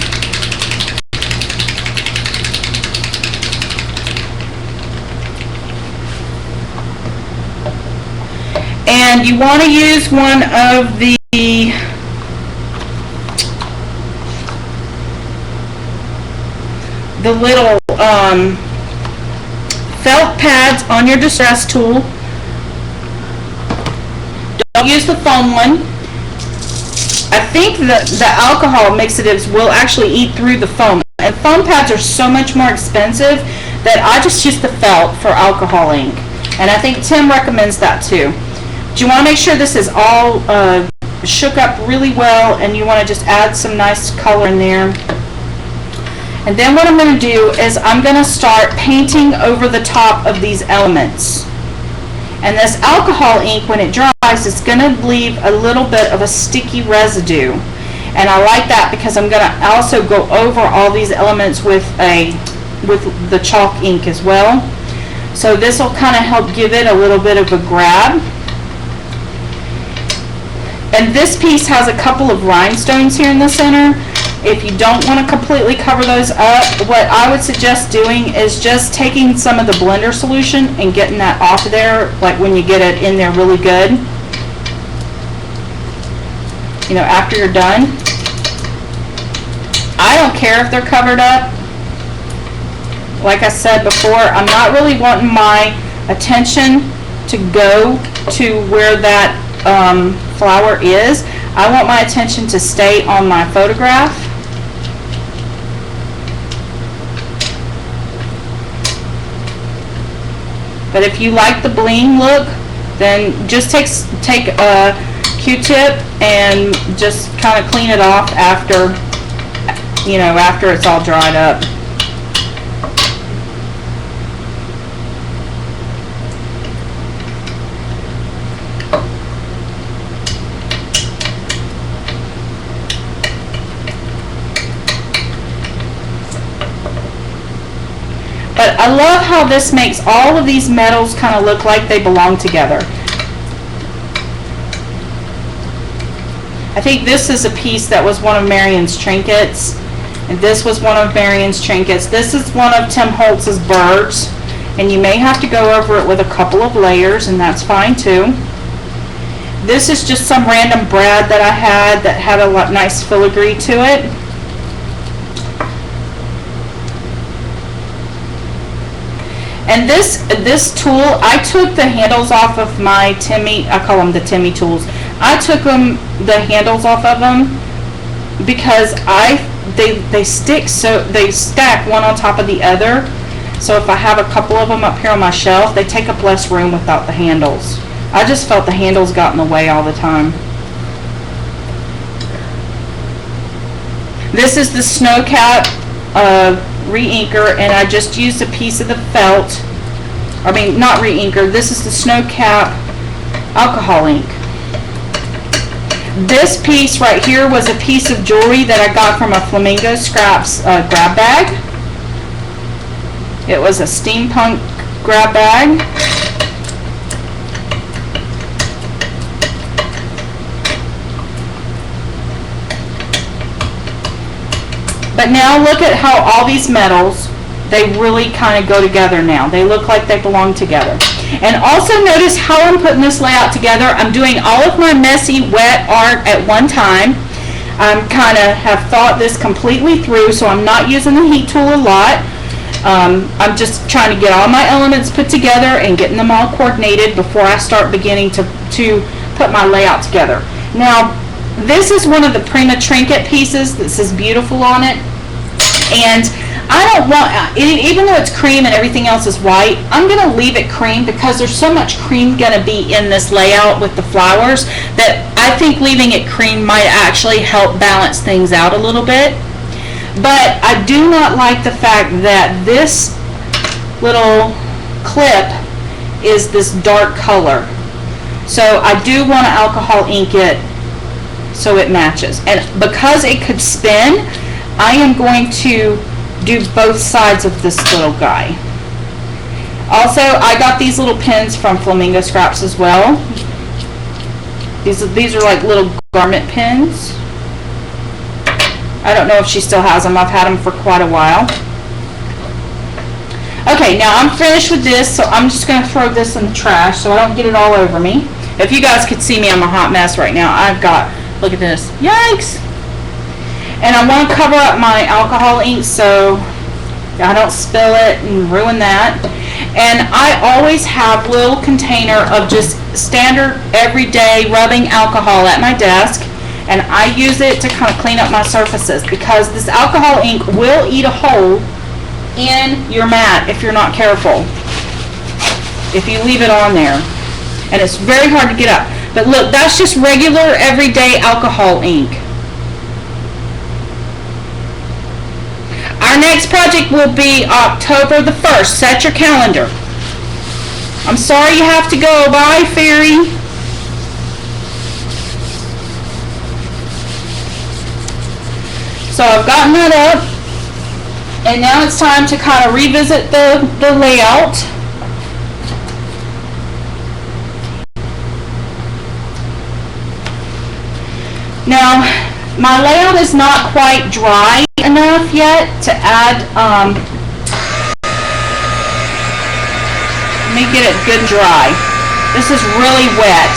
And you want to use one of the little felt pads on your distress tool. Don't use the foam one. I think that the alcohol mixatives will actually eat through the foam. And foam pads are so much more expensive that I just use the felt for alcohol ink. And I think Tim recommends that too. But you want to make sure this is all shook up really well, and you want to just add some nice color in there. And then what I'm going to do is I'm going to start painting over the top of these elements. And this alcohol ink, when it dries, is going to leave a little bit of a sticky residue. And I like that because I'm going to also go over all these elements with the chalk ink as well. So this will kind of help give it a little bit of a grab. And this piece has a couple of rhinestones here in the center. If you don't want to completely cover those up, what I would suggest doing is just taking some of the blender solution and getting that off of there, like when you get it in there really good. You know, after you're done. I don't care if they're covered up. Like I said before, I'm not really wanting my attention to go to where that flower is. I want my attention to stay on my photograph. But if you like the bling look, then just take a Q-tip and just kind of clean it off after, you know, after it's all dried up. But I love how this makes all of these metals kind of look like they belong together. I think this is a piece that was one of Marion's trinkets, and this was one of Marion's trinkets. This is one of Tim Holtz's birds, and you may have to go over it with a couple of layers, and that's fine too. This is just some random brad that I had that had a nice filigree to it. And this tool, I took the handles off of my Timmy, I call them the Timmy tools. I took the handles off of them because they stick, so they stack one on top of the other. So if I have a couple of them up here on my shelf, they take up less room without the handles. I just felt the handles got in the way all the time. This is the Snow Cap re-inker, and I just used a piece of the felt, I mean not re-inker, this is the Snow Cap alcohol ink. This piece right here was a piece of jewelry that I got from a Flamingo Scraps grab bag. It was a steampunk grab bag. But now look at how all these metals, they really kind of go together now. They look like they belong together. And also notice how I'm putting this layout together. I'm doing all of my messy, wet art at one time. I kind of have thought this completely through, so I'm not using the heat tool a lot. I'm just trying to get all my elements put together and getting them all coordinated before I start beginning to put my layout together. Now, this is one of the Prima trinket pieces. This is beautiful on it. And I don't want, even though it's cream and everything else is white, I'm going to leave it cream because there's so much cream going to be in this layout with the flowers that I think leaving it cream might actually help balance things out a little bit. But I do not like the fact that this little clip is this dark color. So I do want to alcohol ink it so it matches. And because it could spin, I am going to do both sides of this little guy. Also, I got these little pins from Flamingo Scraps as well. These are like little garment pins. I don't know if she still has them. I've had them for quite a while. Okay, now I'm finished with this, so I'm just going to throw this in the trash so I don't get it all over me. If you guys could see me, I'm a hot mess right now. I've got, look at this. Yikes! And I want to cover up my alcohol ink so I don't spill it and ruin that. And I always have a little container of just standard everyday rubbing alcohol at my desk, and I use it to kind of clean up my surfaces because this alcohol ink will eat a hole in your mat if you're not careful, if you leave it on there, and it's very hard to get up. But look, that's just regular everyday alcohol ink. Our next project will be October the 1st. Set your calendar. I'm sorry you have to go. Bye, Fairy. So I've gotten that up. And now it's time to kind of revisit the layout. Now, My layout is not quite dry enough yet to add, let me get it good and dry. This is really wet.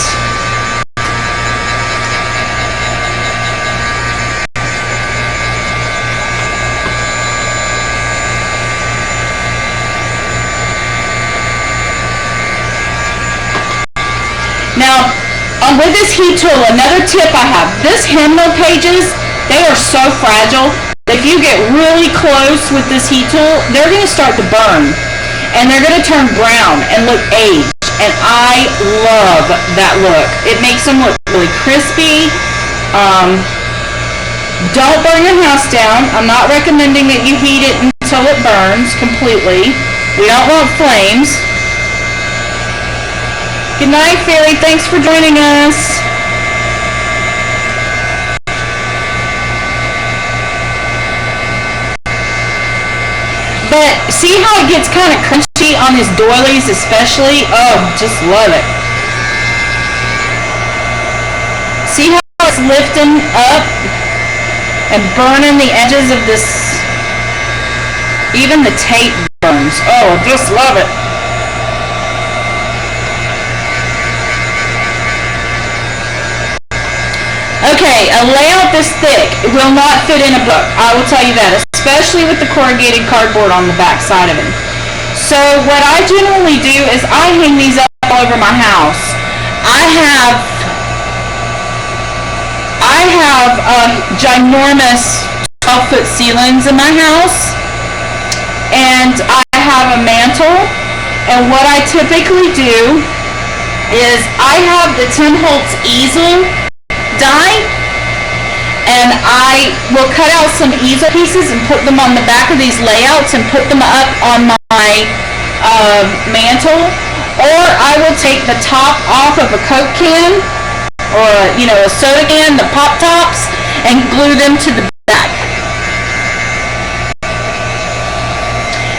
Now, with this heat tool, another tip I have, this hymnal pages, they are so fragile. If you get really close with this heat tool, they're going to start to burn. And they're going to turn brown and look aged. And I love that look. It makes them look really crispy. Don't burn your house down. I'm not recommending that you heat it until it burns completely. We don't want flames. Good night, Fairy. Thanks for joining us. But see how it gets kind of crunchy on his doilies especially? Oh, just love it. See how it's lifting up and burning the edges of this? Even the tape burns. Oh, just love it. Okay, a layout this thick will not fit in a book. I will tell you that, especially with the corrugated cardboard on the back side of it. So what I generally do is I hang these up all over my house. I have ginormous 12-foot ceilings in my house, and I have a mantle. And what I typically do is I have the Tim Holtz easel die, and I will cut out some easel pieces and put them on the back of these layouts and put them up on my mantle, or I will take the top off of a Coke can or a soda can, the pop tops, and glue them to the back,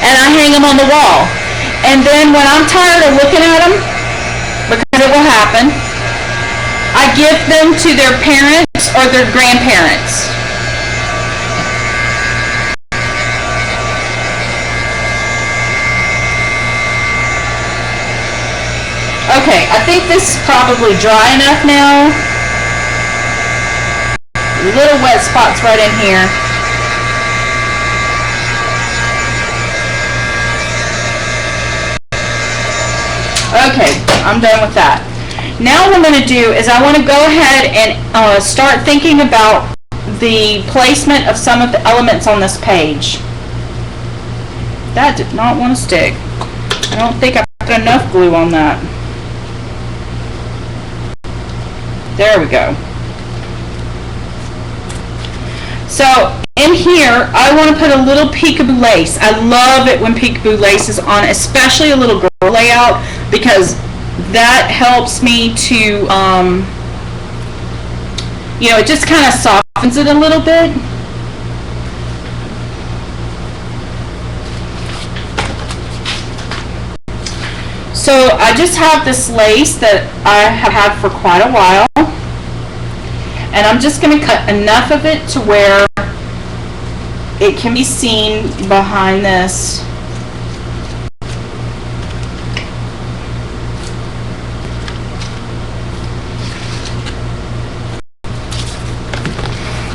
and I hang them on the wall. And then when I'm tired of looking at them, because it will happen, I give them to their parents or their grandparents. Okay, I think this is probably dry enough now. Little wet spots right in here. Okay, I'm done with that. Now what I'm going to do is I want to go ahead and start thinking about the placement of some of the elements on this page. That did not want to stick. I don't think I put enough glue on that. There we go. So in here, I want to put a little peekaboo lace. I love it when peekaboo lace is on, especially a little girl layout, because that helps me to, it just kind of softens it a little bit. So I just have this lace that I have had for quite a while, and I'm just going to cut enough of it to where it can be seen behind this.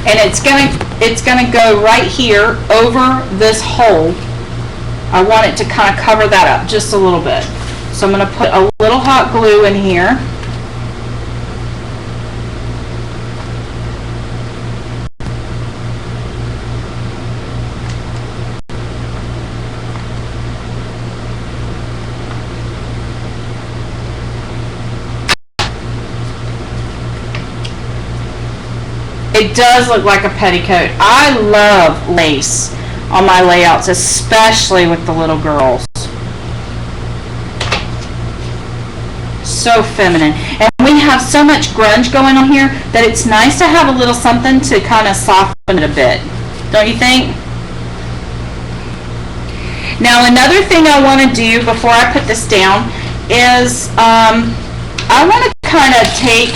And it's gonna go right here over this hole. I want it to kind of cover that up just a little bit. So I'm gonna put a little hot glue in here. It does look like a petticoat. I love lace on my layouts, especially with the little girls. So feminine. And we have so much grunge going on here that it's nice to have a little something to kind of soften it a bit. Don't you think? Now another thing I want to do before I put this down is I want to kind of take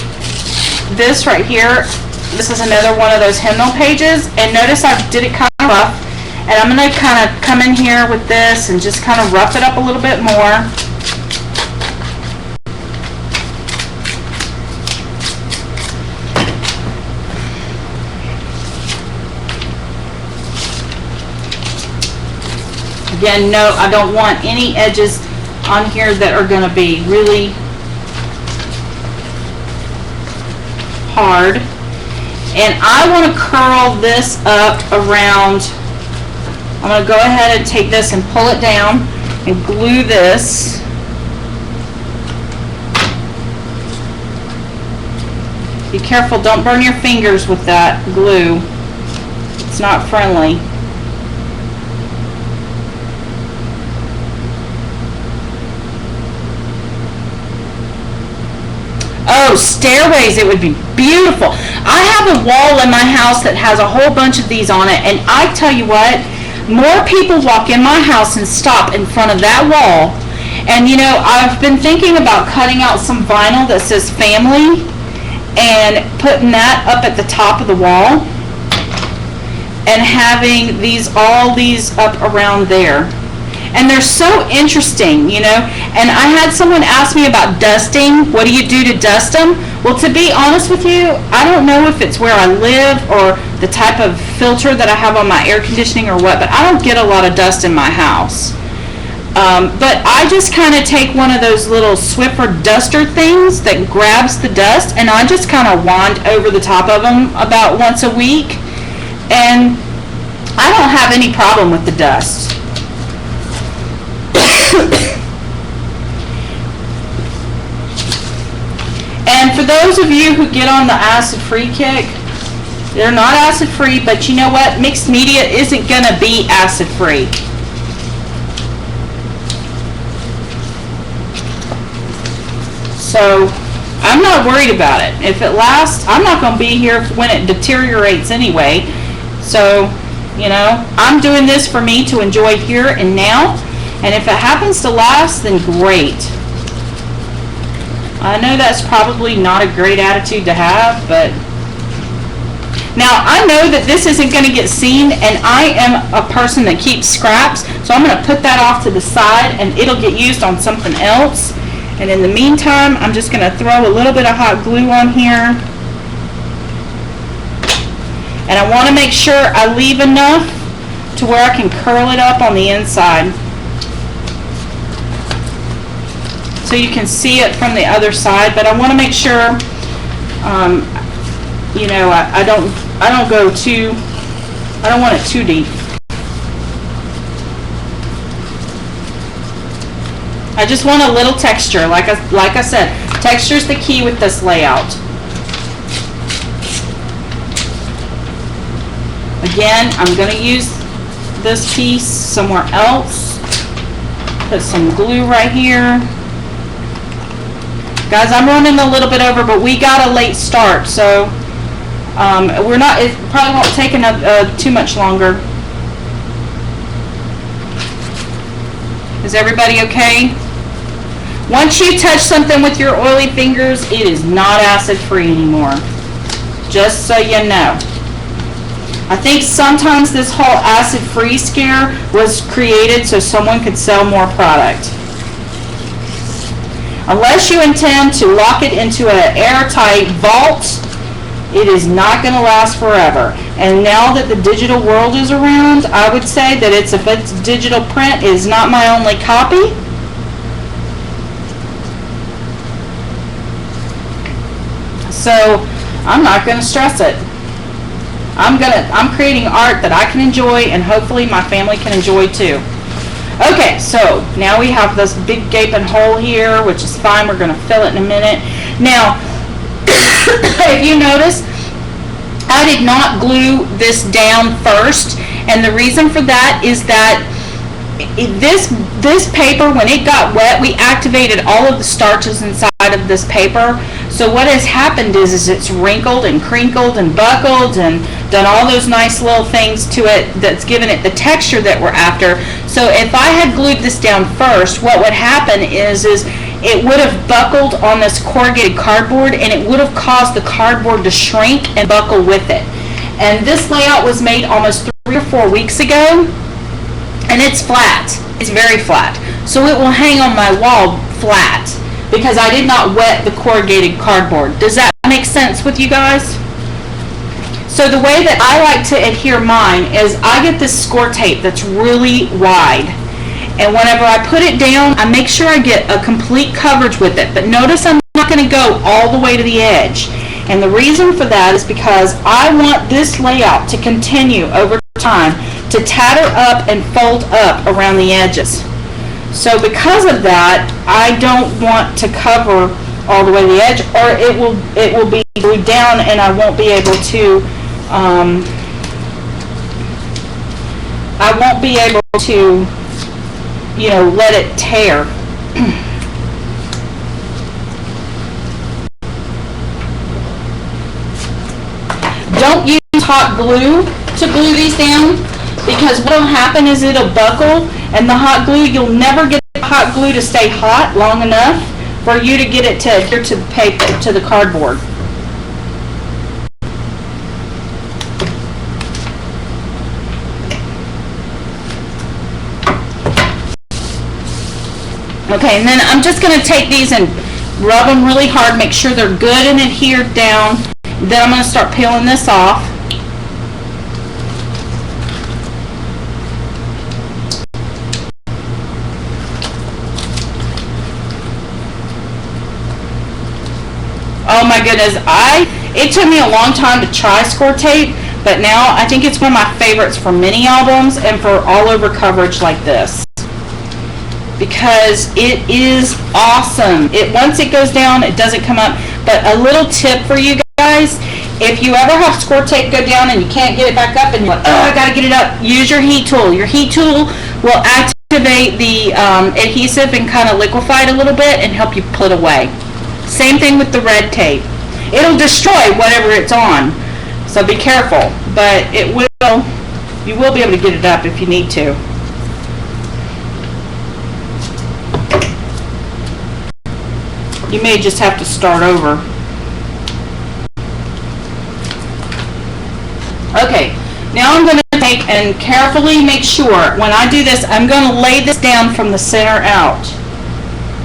this right here this is another one of those hymnal pages, and notice I did it kind of rough, and I'm going to kind of come in here with this and just kind of rough it up a little bit more. Again, no, I don't want any edges on here that are going to be really hard. And I want to curl this up around, I'm going to go ahead and take this and pull it down and glue this. Be careful, don't burn your fingers with that glue. It's not friendly. Oh, stairways, it would be beautiful. I have a wall in my house that has a whole bunch of these on it, and I tell you what, more people walk in my house and stop in front of that wall. And you know, I've been thinking about cutting out some vinyl that says family and putting that up at the top of the wall and having all these up around there. And they're so interesting, you know. And I had someone ask me about dusting. What do you do to dust them? Well, to be honest with you, I don't know if it's where I live or the type of filter that I have on my air conditioning or what, but I don't get a lot of dust in my house. But I just kind of take one of those little Swiffer duster things that grabs the dust, and I just kind of wand over the top of them about once a week. And I don't have any problem with the dust. And for those of you who get on the acid-free kick, they're not acid-free, but you know what? Mixed media isn't going to be acid-free. So I'm not worried about it. If it lasts, I'm not going to be here when it deteriorates anyway. So, you know, I'm doing this for me to enjoy here and now. And if it happens to last, then great. I know that's probably not a great attitude to have, but now I know that this isn't going to get seen, and I am a person that keeps scraps, so I'm going to put that off to the side and it'll get used on something else. And in the meantime, I'm just going to throw a little bit of hot glue on here. And I want to make sure I leave enough to where I can curl it up on the inside, so you can see it from the other side. But I want to make sure, you know, I don't want it too deep. I just want a little texture. Like I said, texture is the key with this layout. Again, I'm going to use this piece somewhere else. Put some glue right here. Guys, I'm running a little bit over, but we got a late start, so it probably won't take too much longer. Is everybody okay? Once you touch something with your oily fingers, it is not acid-free anymore. Just so you know. I think sometimes this whole acid-free scare was created so someone could sell more product. Unless you intend to lock it into an airtight vault, it is not going to last forever. And now that the digital world is around, I would say that if it's digital print is not my only copy. So I'm not going to stress it. I'm creating art that I can enjoy, and hopefully my family can enjoy too. Okay, so now we have this big gaping hole here, which is fine. We're going to fill it in a minute. Now, if you notice, I did not glue this down first, and the reason for that is that this paper, when it got wet, we activated all of the starches inside of this paper. So what has happened is it's wrinkled and crinkled and buckled and done all those nice little things to it that's given it the texture that we're after. So if I had glued this down first, what would happen is it would have buckled on this corrugated cardboard, and it would have caused the cardboard to shrink and buckle with it. And this layout was made almost 3 or 4 weeks ago, and it's flat. It's very flat. So it will hang on my wall flat because I did not wet the corrugated cardboard. Does that make sense with you guys? So the way that I like to adhere mine is I get this score tape that's really wide. And whenever I put it down, I make sure I get a complete coverage with it. But notice I'm not going to go all the way to the edge. And the reason for that is because I want this layout to continue over time to tatter up and fold up around the edges. So because of that, I don't want to cover all the way to the edge, or it will be glued down and I won't be able to let it tear. Don't use hot glue to glue these down, because what will happen is it'll buckle, and the hot glue, you'll never get the hot glue to stay hot long enough for you to get it to adhere to the paper, to the cardboard. Okay, and then I'm just going to take these and rub them really hard, make sure they're good and adhered down. Then I'm going to start peeling this off. Oh my goodness, it took me a long time to try score tape, but now I think it's one of my favorites for mini albums and for all over coverage like this, because it is awesome. Once it goes down, it doesn't come up. But a little tip for you guys, if you ever have score tape go down and you can't get it back up and you're like, oh, I gotta get it up, use your heat tool. Your heat tool will activate the adhesive and kind of liquefy it a little bit and help you pull it away. Same thing with the red tape. It'll destroy whatever it's on, so be careful. But you will be able to get it up if you need to. You may just have to start over. Okay, now I'm going to take and carefully make sure, when I do this, I'm going to lay this down from the center out.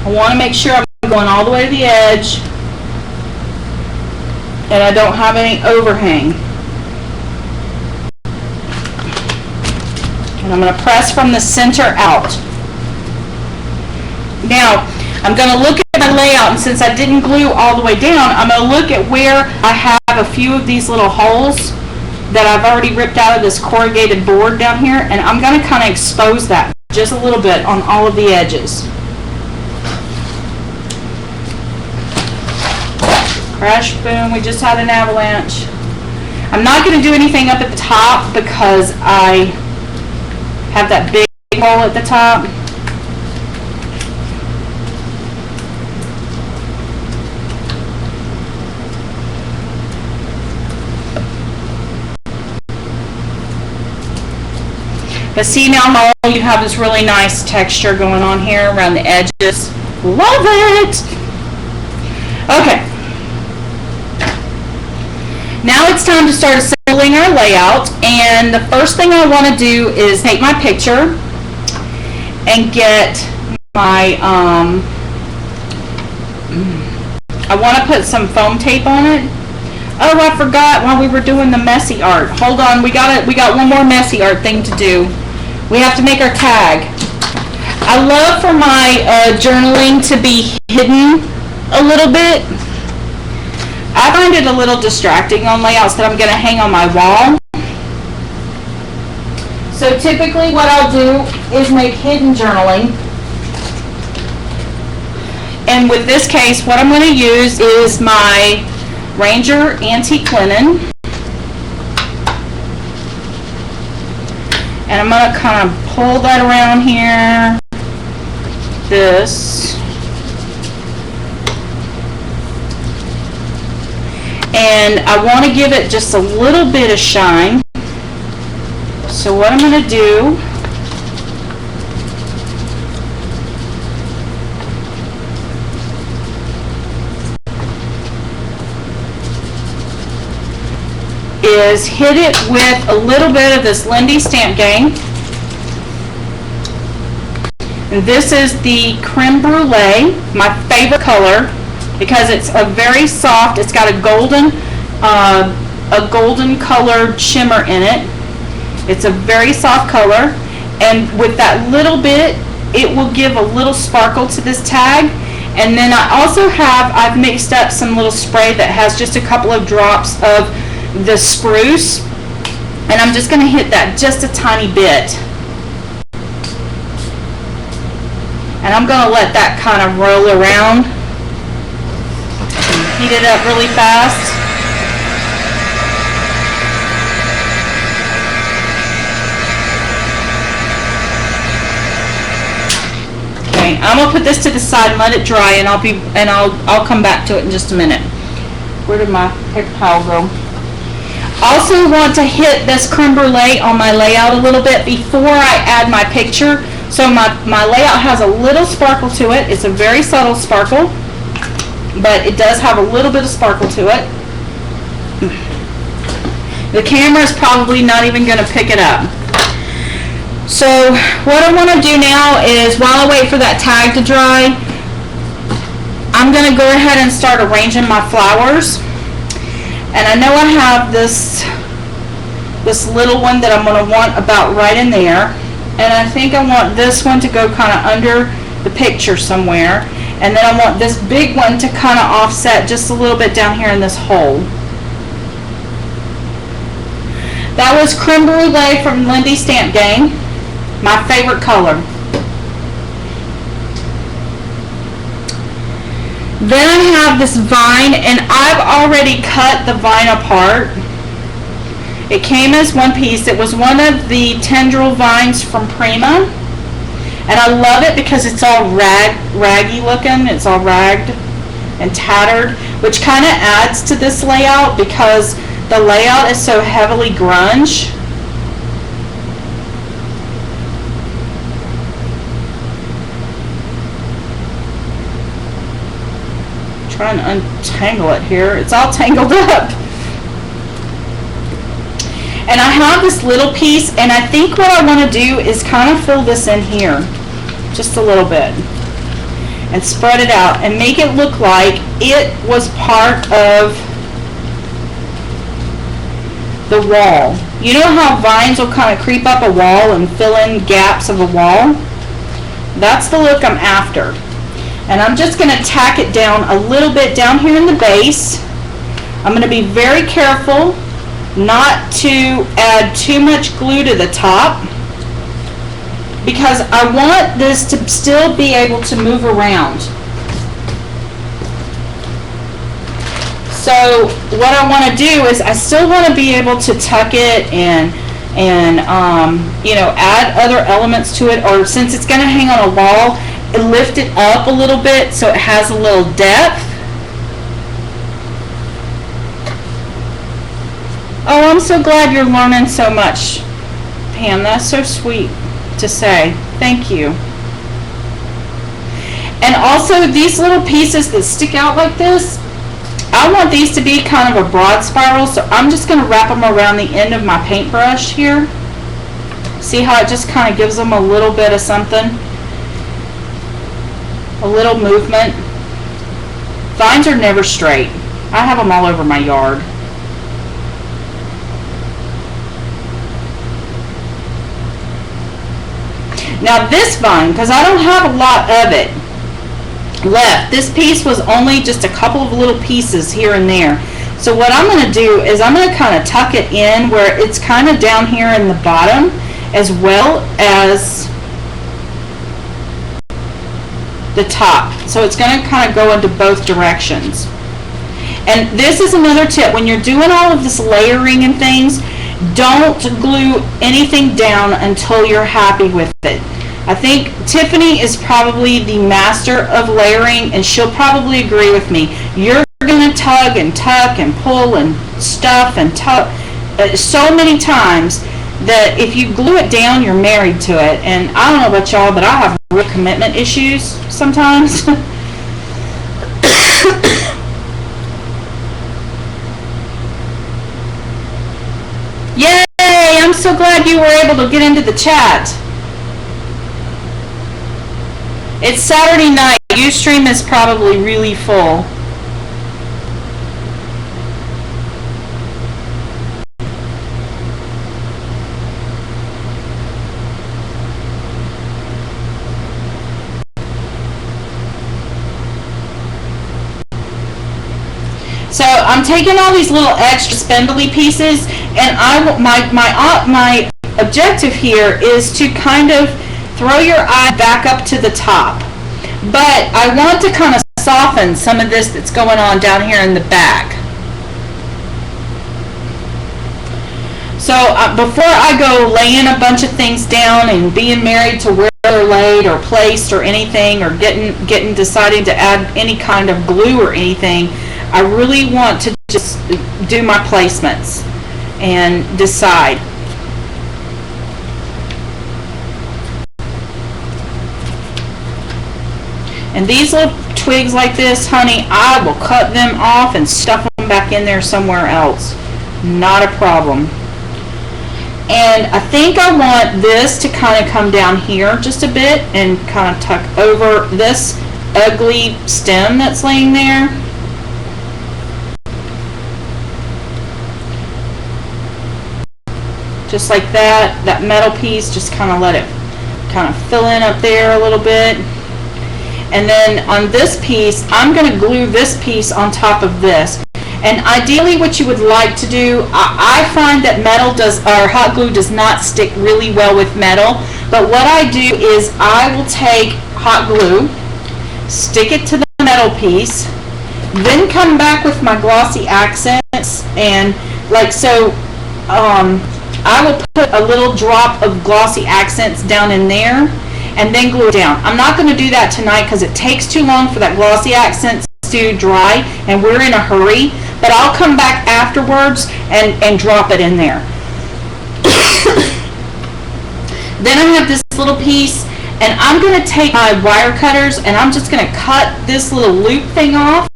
I want to make sure I'm going all the way to the edge and I don't have any overhang. And I'm going to press from the center out. Now, I'm going to look at my layout, and since I didn't glue all the way down, I'm going to look at where I have a few of these little holes that I've already ripped out of this corrugated board down here, and I'm going to kind of expose that just a little bit on all of the edges. Crash, boom, we just had an avalanche. I'm not going to do anything up at the top because I have that big hole at the top. But see now how you have this really nice texture going on here around the edges. Love it! Okay. Now it's time to start assembling our layout, and the first thing I want to do is take my picture and get my, I want to put some foam tape on it. Oh, I forgot while we were doing the messy art. Hold on, we got one more messy art thing to do. We have to make our tag. I love for my journaling to be hidden a little bit. I find it a little distracting on layouts that I'm going to hang on my wall. So typically what I'll do is make hidden journaling. And with this case, what I'm going to use is my Ranger Antique Linen. And I'm going to kind of pull that around here. This. And I want to give it just a little bit of shine. So what I'm going to do is hit it with a little bit of this Lindy Stamp Gang. And this is the Creme Brulee, my favorite color, because it's a very soft, it's got a golden colored shimmer in it. It's a very soft color, and with that little bit, it will give a little sparkle to this tag. And then I've mixed up some little spray that has just a couple of drops of the spruce, and I'm just going to hit that just a tiny bit. And I'm going to let that kind of roll around. Heat it up really fast. Okay, I'm gonna put this to the side and let it dry, and I'll come back to it in just a minute. Where did my paper towel go? Also want to hit this creme brulee on my layout a little bit before I add my picture. So my layout has a little sparkle to it. It's a very subtle sparkle, but it does have a little bit of sparkle to it. The camera is probably not even going to pick it up. So what I want to do now is, while I wait for that tag to dry, I'm going to go ahead and start arranging my flowers. And I know I have this little one that I'm going to want about right in there. And I think I want this one to go kind of under the picture somewhere. And then I want this big one to kind of offset just a little bit down here in this hole. That was Creme Brulee from Lindy Stamp Gang, my favorite color. Then I have this vine, and I've already cut the vine apart. It came as one piece. It was one of the tendril vines from Prima, and I love it because it's all raggy looking. It's all ragged and tattered, which kind of adds to this layout because the layout is so heavily grunge. Trying to untangle it here. It's all tangled up. And I have this little piece, and I think what I want to do is kind of fill this in here just a little bit and spread it out and make it look like it was part of the wall. You know how vines will kind of creep up a wall and fill in gaps of a wall? That's the look I'm after. And I'm just going to tack it down a little bit down here in the base. I'm going to be very careful not to add too much glue to the top, because I want this to still be able to move around. So what I want to do is I still want to be able to tuck it and you know, add other elements to it, or since it's going to hang on a wall, lift it up a little bit so it has a little depth. Oh, I'm so glad you're learning so much, Pam. That's so sweet to say. Thank you. And also, these little pieces that stick out like this, I want these to be kind of a broad spiral, so I'm just going to wrap them around the end of my paintbrush here. See how it just kind of gives them a little bit of something? A little movement. Vines are never straight. I have them all over my yard. Now this vine, because I don't have a lot of it left, this piece was only just a couple of little pieces here and there. So what I'm going to do is I'm going to kind of tuck it in where it's kind of down here in the bottom, as well as the top. So it's going to kind of go into both directions. And this is another tip. When you're doing all of this layering and things, don't glue anything down until you're happy with it. I think Tiffany is probably the master of layering, and she'll probably agree with me. You're going to tug and tuck and pull and stuff and tuck so many times that if you glue it down, you're married to it. And I don't know about y'all, but I have real commitment issues sometimes. glad you were able to get into the chat. It's Saturday night. Ustream is probably really full. So I'm taking all these little extra spindly pieces, and my objective here is to kind of throw your eye back up to the top. But I want to kind of soften some of this that's going on down here in the back. So before I go laying a bunch of things down and being married to where they're laid or placed or anything, or deciding to add any kind of glue or anything, I really want to just do my placements and decide. And these little twigs like this, honey, I will cut them off and stuff them back in there somewhere else. Not a problem. And I think I want this to kind of come down here just a bit and kind of tuck over this ugly stem that's laying there. Just like that. That metal piece, just kind of let it kind of fill in up there a little bit. And then on this piece, I'm going to glue this piece on top of this. And ideally what you would like to do, I find that hot glue does not stick really well with metal. But what I do is I will take hot glue, stick it to the metal piece, then come back with my glossy accents, and like so, I will put a little drop of glossy accents down in there and then glue it down. I'm not going to do that tonight because it takes too long for that glossy accents to dry and we're in a hurry, but I'll come back afterwards and drop it in there. Then I have this little piece, and I'm going to take my wire cutters and I'm just going to cut this little loop thing off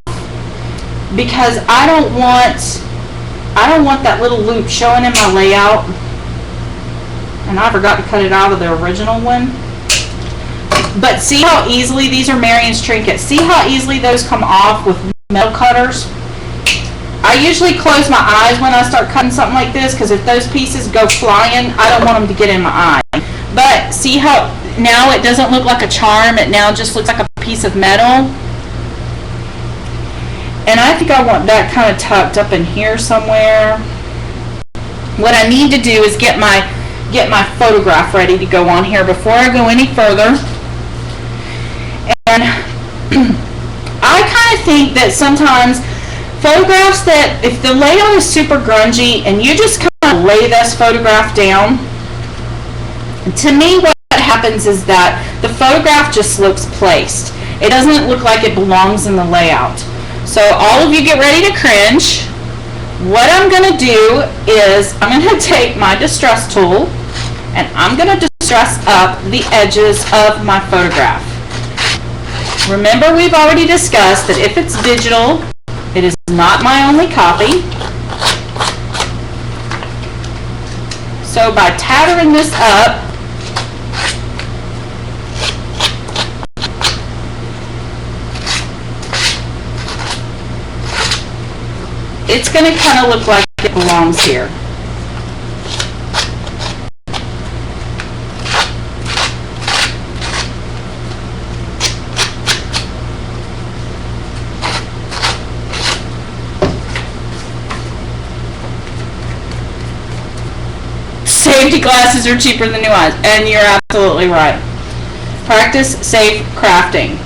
because I don't want that little loop showing in my layout, and I forgot to cut it out of the original one. But see how easily these are Marion's trinkets. See how easily those come off with metal cutters? I usually close my eyes when I start cutting something like this because if those pieces go flying, I don't want them to get in my eye. But see how now it doesn't look like a charm, it now just looks like a piece of metal. And I think I want that kind of tucked up in here somewhere. What I need to do is get my photograph ready to go on here before I go any further. And I kind of think that sometimes photographs that, if the layout is super grungy and you just kind of lay this photograph down, to me what happens is that the photograph just looks placed. It doesn't look like it belongs in the layout. So all of you get ready to cringe. What I'm going to do is I'm going to take my distress tool and I'm going to distress up the edges of my photograph. Remember, we've already discussed that if it's digital, it is not my only copy. So by tattering this up, it's going to kind of look like it belongs here. Safety glasses are cheaper than new eyes, and you're absolutely right. Practice safe crafting.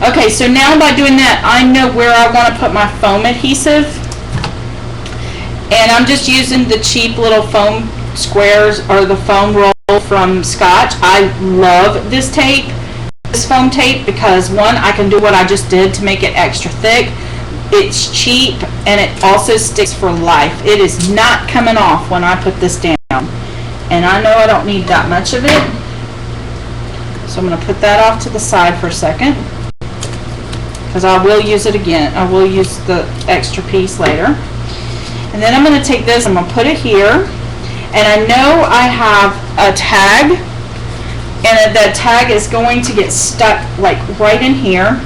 Okay, so now by doing that, I know where I want to put my foam adhesive. And I'm just using the cheap little foam squares or the foam roll from Scotch. I love this tape, this foam tape, because one, I can do what I just did to make it extra thick, It's cheap, and it also sticks for life. It is not coming off when I put this down. And I know I don't need that much of it, so I'm going to put that off to the side for a second, because I will use it again. I will use the extra piece later. And then I'm going to take this, I'm going to put it here, and I know I have a tag, and that tag is going to get stuck like right in here.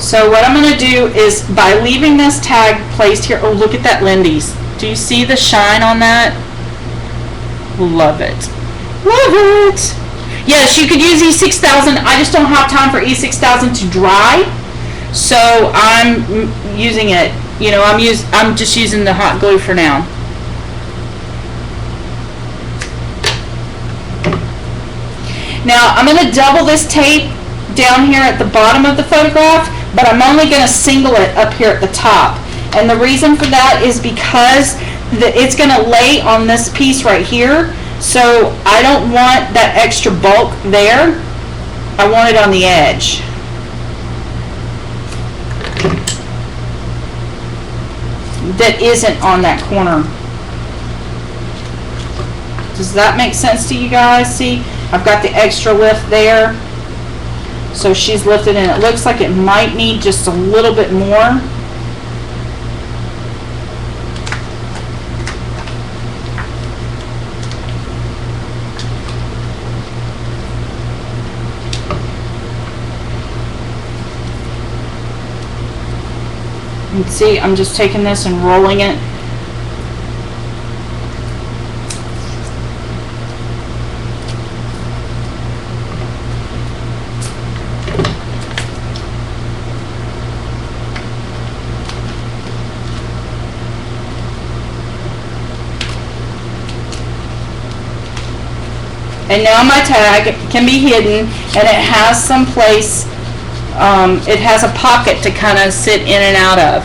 So what I'm going to do is, by leaving this tag placed here, oh, look at that Lindy's. Do you see the shine on that? Love it. Love it. Yes, you could use E6000. I just don't have time for E6000 to dry. So I'm using it, you know, I'm just using the hot glue for now. Now I'm going to double this tape down here at the bottom of the photograph, but I'm only going to single it up here at the top. And the reason for that is because it's going to lay on this piece right here, so I don't want that extra bulk there. I want it on the edge. That isn't on that corner. Does that make sense to you guys? See, I've got the extra lift there. So she's lifted, and it looks like it might need just a little bit more. And see, I'm just taking this and rolling it. And now my tag can be hidden, and it has some place, it has a pocket to kind of sit in and out of.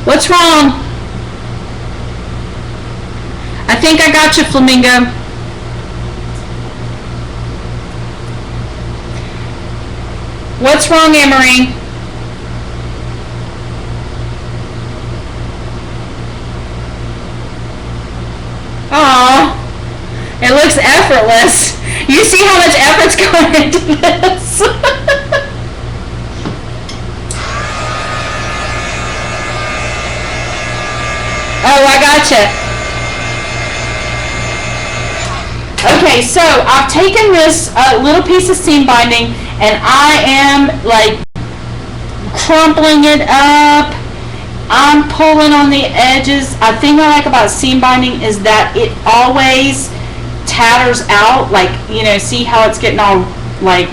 What's wrong? I think I got you, Flamingo. What's wrong, Emery? Aw, it looks effortless. You see how much effort's going into this? Oh, I gotcha. Okay, so I've taken this little piece of seam binding, and I am like crumpling it up. I'm pulling on the edges. A thing I like about seam binding is that it always tatters out, like, you know, see how it's getting all like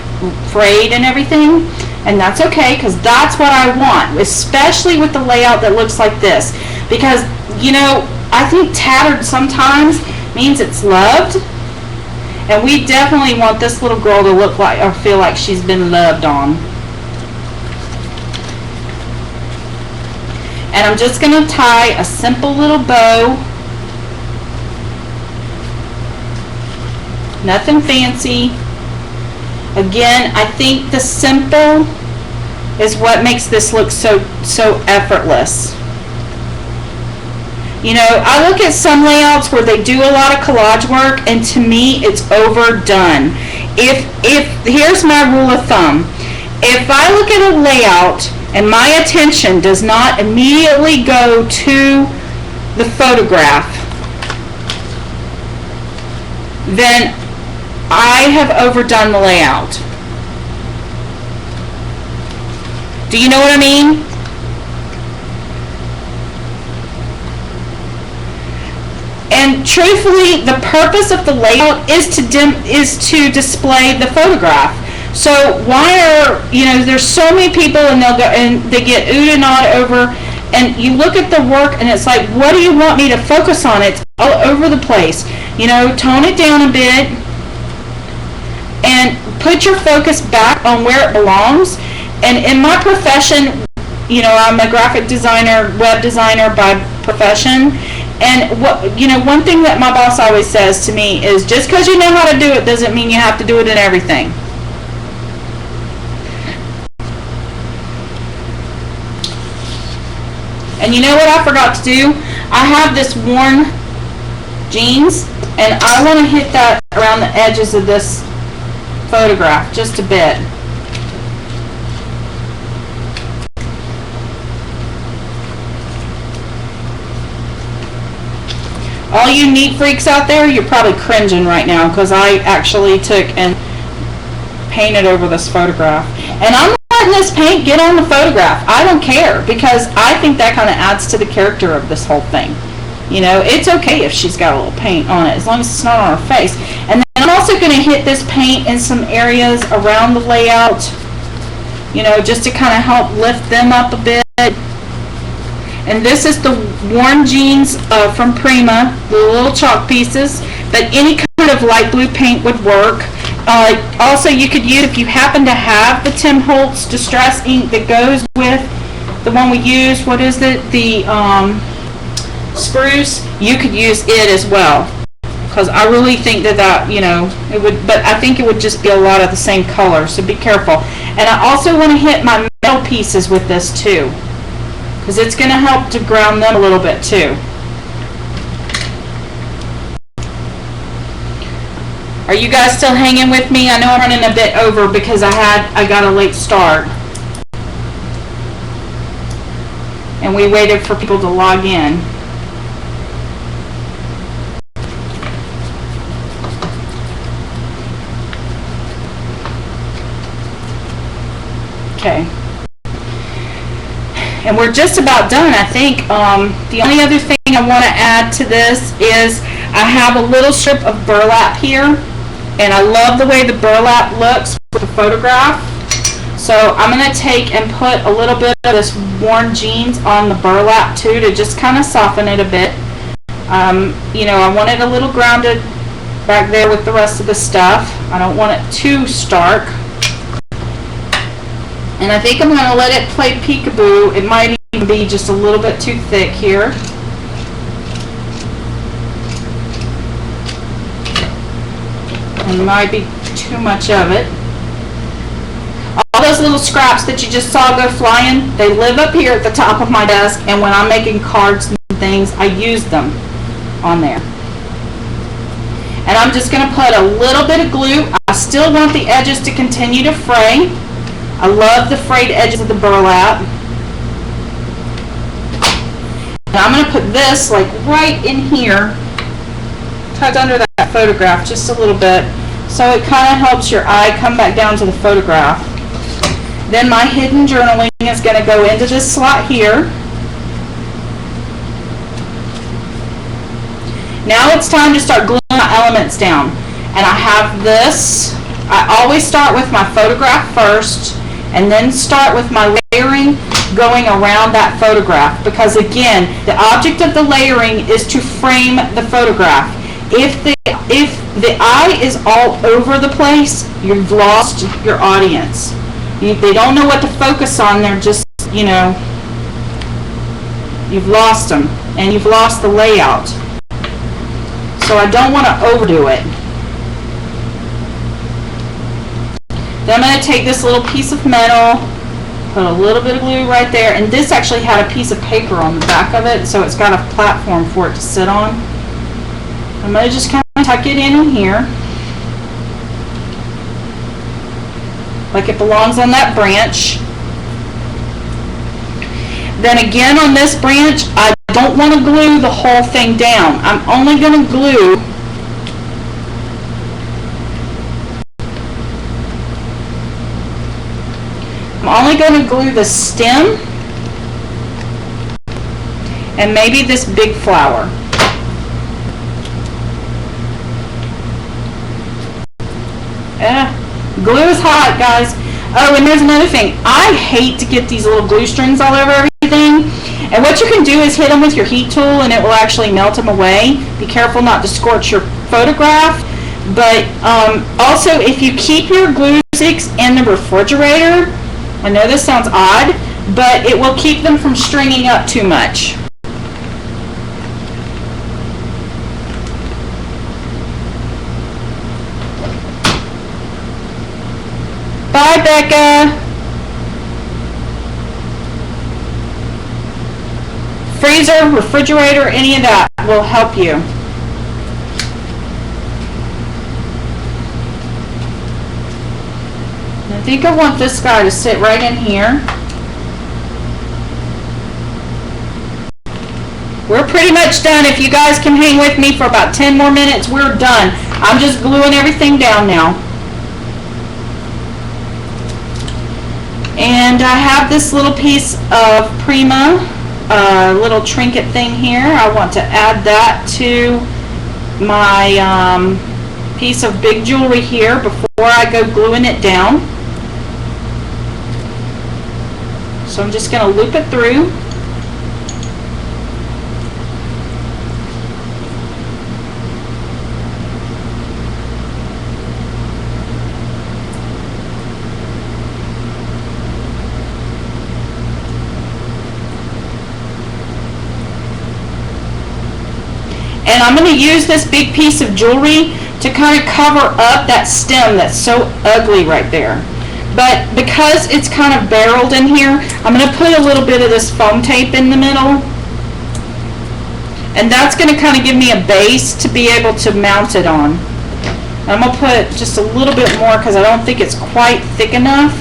frayed and everything? And that's okay, because that's what I want, especially with the layout that looks like this. Because, you know, I think tattered sometimes means it's loved. And we definitely want this little girl to look like, or feel like she's been loved on. And I'm just going to tie a simple little bow. Nothing fancy. Again, I think the simple is what makes this look so effortless. You know, I look at some layouts where they do a lot of collage work, and to me, it's overdone. If here's my rule of thumb. If I look at a layout and my attention does not immediately go to the photograph, then I have overdone the layout. Do you know what I mean? And truthfully, the purpose of the layout is to display the photograph. So why are, you know, there's so many people, and they'll go and they get oohed and awed over, and you look at the work and it's like, what do you want me to focus on? It's all over the place. You know, tone it down a bit and put your focus back on where it belongs. And in my profession, you know, I'm a graphic designer, web designer by profession. And one thing that my boss always says to me is, just because you know how to do it doesn't mean you have to do it in everything. And you know what I forgot to do? I have this worn jeans, and I want to hit that around the edges of this photograph just a bit. All you neat freaks out there, you're probably cringing right now because I actually took and painted over this photograph. And I'm letting this paint get on the photograph. I don't care, because I think that kind of adds to the character of this whole thing. You know, it's okay if she's got a little paint on it, as long as it's not on her face. And then I'm also going to hit this paint in some areas around the layout, you know, just to kind of help lift them up a bit. And this is the worn jeans from Prima, the little chalk pieces, but any kind of light blue paint would work. Also, you could use, if you happen to have the Tim Holtz Distress ink that goes with the one we use, what is it, the spruce, you could use it as well. Because I really think that, you know, it would, but I think it would just be a lot of the same color, so be careful. And I also want to hit my metal pieces with this too, because it's going to help to ground them a little bit too. Are you guys still hanging with me? I know I'm running a bit over because I got a late start. And we waited for people to log in. Okay. And we're just about done, I think. The only other thing I want to add to this is I have a little strip of burlap here, and I love the way the burlap looks with the photograph. So I'm going to take and put a little bit of this worn jeans on the burlap too, to just kind of soften it a bit. You know, I want it a little grounded back there with the rest of the stuff. I don't want it too stark. And I think I'm going to let it play peekaboo. It might even be just a little bit too thick here. And might be too much of it. All those little scraps that you just saw go flying, they live up here at the top of my desk, and when I'm making cards and things, I use them on there. And I'm just going to put a little bit of glue. I still want the edges to continue to fray. I love the frayed edges of the burlap. And I'm going to put this like right in here, tucked under that photograph just a little bit, so it kind of helps your eye come back down to the photograph. Then my hidden journaling is going to go into this slot here. Now it's time to start gluing my elements down. And I have this. I always start with my photograph first, and then start with my layering going around that photograph, because again, the object of the layering is to frame the photograph. If the eye is all over the place, you've lost your audience. They don't know what to focus on. They're just, you know, you've lost them, and you've lost the layout. So I don't want to overdo it. Then I'm going to take this little piece of metal, put a little bit of glue right there, and this actually had a piece of paper on the back of it, so it's got a platform for it to sit on. I'm going to just kind of tuck it in here, like it belongs on that branch. Then again on this branch, I don't want to glue the whole thing down. I'm only going to glue the stem and maybe this big flower. Glue is hot, guys. Oh, and there's another thing. I hate to get these little glue strings all over everything. And what you can do is hit them with your heat tool, and it will actually melt them away. Be careful not to scorch your photograph. But also, if you keep your glue sticks in the refrigerator, I know this sounds odd, but it will keep them from stringing up too much. Bye, Becca. Freezer, refrigerator, any of that will help you. I think I want this guy to sit right in here. We're pretty much done. If you guys can hang with me for about 10 more minutes, we're done. I'm just gluing everything down now. And I have this little piece of Prima, little trinket thing here. I want to add that to my piece of big jewelry here before I go gluing it down. So I'm just going to loop it through. And I'm going to use this big piece of jewelry to kind of cover up that stem that's so ugly right there. But because it's kind of barreled in here, I'm going to put a little bit of this foam tape in the middle. And that's going to kind of give me a base to be able to mount it on. I'm going to put just a little bit more because I don't think it's quite thick enough.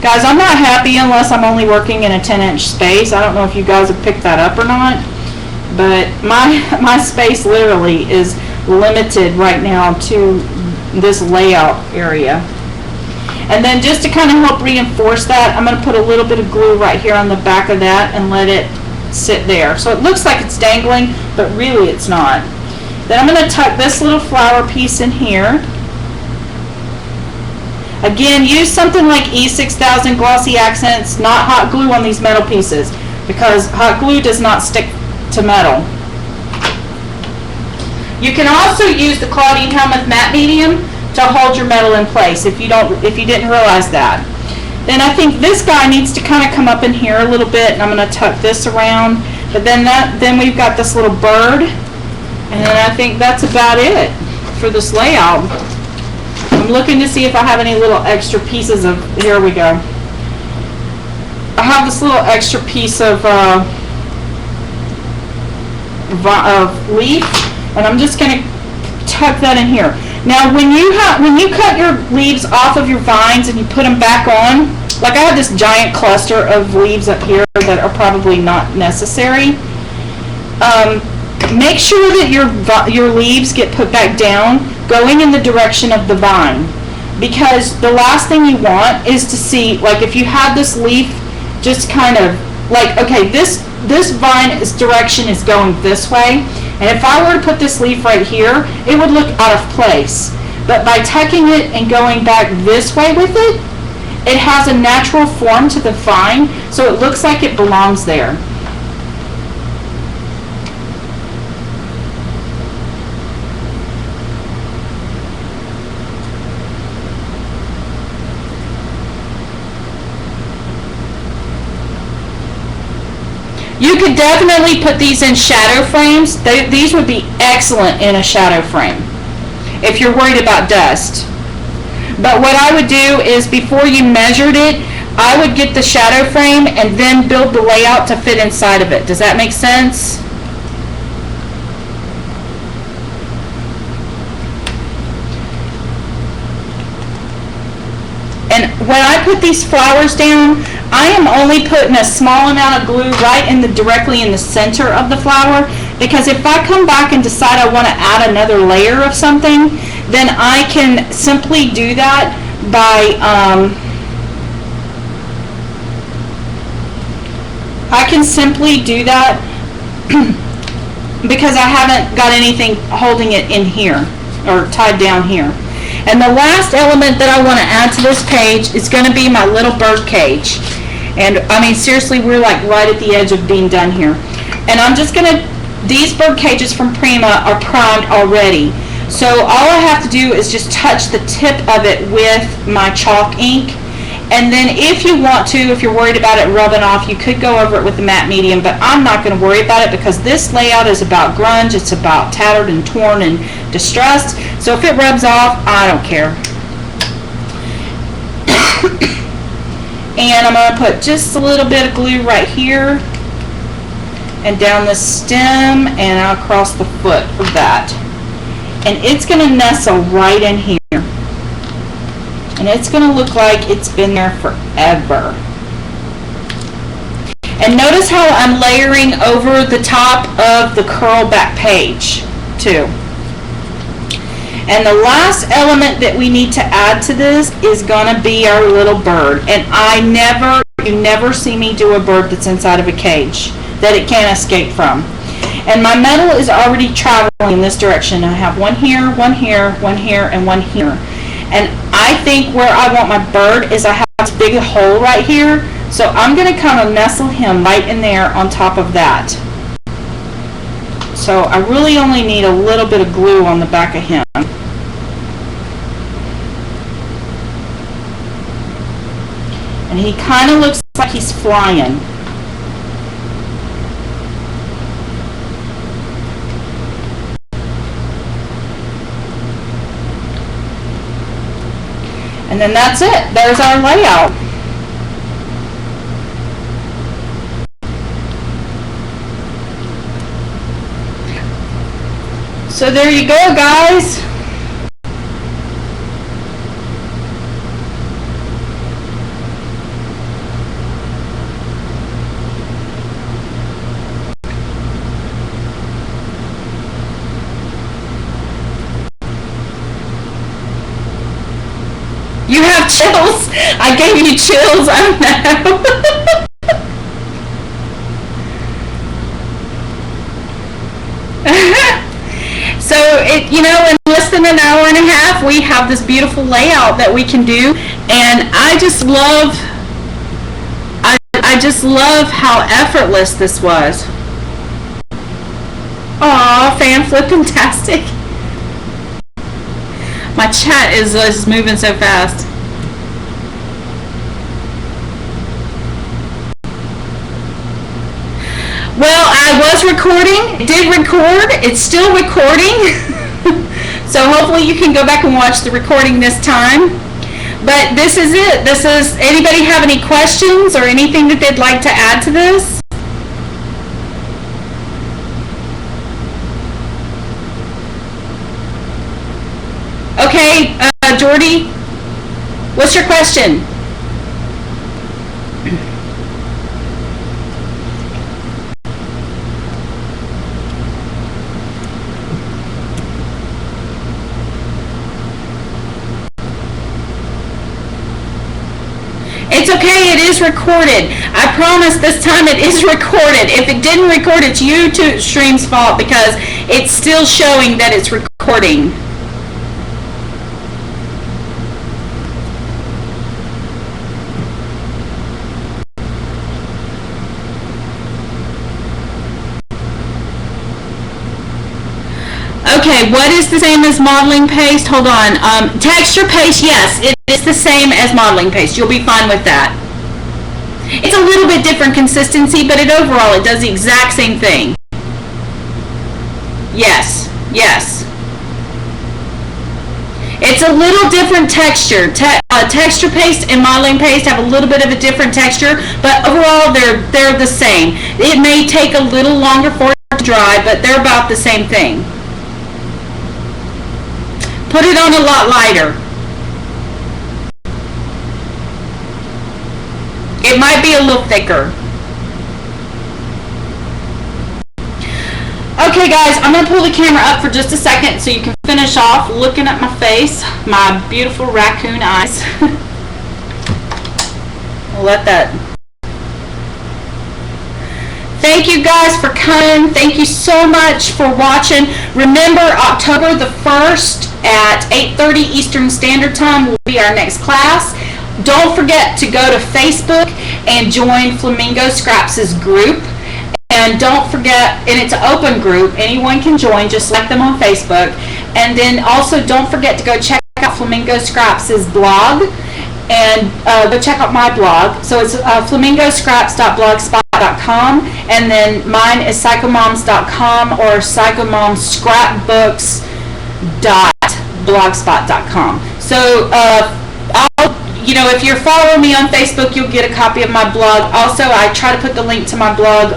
Guys, I'm not happy unless I'm only working in a 10-inch space. I don't know if you guys have picked that up or not, but my space literally is limited right now to this layout area. And then just to kind of help reinforce that, I'm going to put a little bit of glue right here on the back of that and let it sit there. So it looks like it's dangling, but really it's not. Then I'm going to tuck this little flower piece in here. Again, use something like E6000 Glossy Accents, not hot glue on these metal pieces, because hot glue does not stick to metal. You can also use the Claudine Helmuth Matte Medium to hold your metal in place if you didn't realize that. Then I think this guy needs to kind of come up in here a little bit, and I'm going to tuck this around. But then we've got this little bird, and then I think that's about it for this layout. I'm looking to see if I have any little extra pieces of, here we go. I have this little extra piece of leaf, and I'm just going to tuck that in here. Now when you cut your leaves off of your vines and you put them back on, like I have this giant cluster of leaves up here that are probably not necessary. Make sure that your leaves get put back down going in the direction of the vine, because the last thing you want is to see, like if you have this leaf just kind of like, okay, this vine's direction is going this way, and if I were to put this leaf right here, it would look out of place. But by tucking it and going back this way with it, it has a natural form to the vine, so it looks like it belongs there. You could definitely put these in shadow frames. These would be excellent in a shadow frame if you're worried about dust. But what I would do is, before you measured it, I would get the shadow frame and then build the layout to fit inside of it. Does that make sense? And when I put these flowers down, I am only putting a small amount of glue directly in the center of the flower, because if I come back and decide I want to add another layer of something, then I can simply do that by because I haven't got anything holding it in here or tied down here. And the last element that I want to add to this page is going to be my little bird cage. And I mean, seriously, we're like right at the edge of being done here. And I'm just going to, these bird cages from Prima are primed already. So all I have to do is just touch the tip of it with my chalk ink. And then if you want to, if you're worried about it rubbing off, you could go over it with the matte medium, but I'm not going to worry about it because this layout is about grunge. It's about tattered and torn and distressed. So if it rubs off, I don't care. And I'm going to put just a little bit of glue right here and down the stem and across the foot of that. And it's going to nestle right in here. And it's going to look like it's been there forever. And notice how I'm layering over the top of the curl back page too. And the last element that we need to add to this is going to be our little bird. And you never see me do a bird that's inside of a cage that it can't escape from. And my metal is already traveling in this direction. I have one here, one here, one here, and one here. And I think where I want my bird is I have this big hole right here. So I'm going to kind of nestle him right in there on top of that. So I really only need a little bit of glue on the back of him. And he kind of looks like he's flying. And then that's it. There's our layout. So there you go, guys. You have chills. I gave you chills. I know. So in less than an hour and a half, we have this beautiful layout that we can do, and I just love how effortless this was. Aw, fan flip-tastic. My chat is moving so fast. Well, I was recording. It did record. It's still recording. So hopefully you can go back and watch the recording this time. But this is it. Anybody have any questions or anything that they'd like to add to this? Okay, Jordy, what's your question? It's okay, it is recorded. I promise this time it is recorded. If it didn't record, it's Ustream's fault because it's still showing that it's recording. Okay, what is the same as modeling paste? Hold on. Texture paste, yes, it is the same as modeling paste. You'll be fine with that. It's a little bit different consistency, but overall it does the exact same thing. Yes, yes. It's a little different texture. Texture paste and modeling paste have a little bit of a different texture, but overall they're the same. It may take a little longer for it to dry, but they're about the same thing. Put it on a lot lighter. It might be a little thicker. Okay guys, I'm going to pull the camera up for just a second so you can finish off looking at my face, my beautiful raccoon eyes. I'll let that. Thank you guys for coming. Thank you so much for watching. Remember, October the 1st at 8:30 Eastern Standard Time will be our next class. Don't forget to go to Facebook and join Flamingo Scraps' group. And don't forget, and it's an open group, anyone can join, just like them on Facebook. And then also don't forget to go check out Flamingo Scraps' blog, and go check out my blog. So it's flamingoscraps.blogspot.com, and then mine is psychomoms.com or psychomomscrapbooks.blogspot.com. So if you're following me on Facebook, you'll get a copy of my blog. Also, I try to put the link to my blog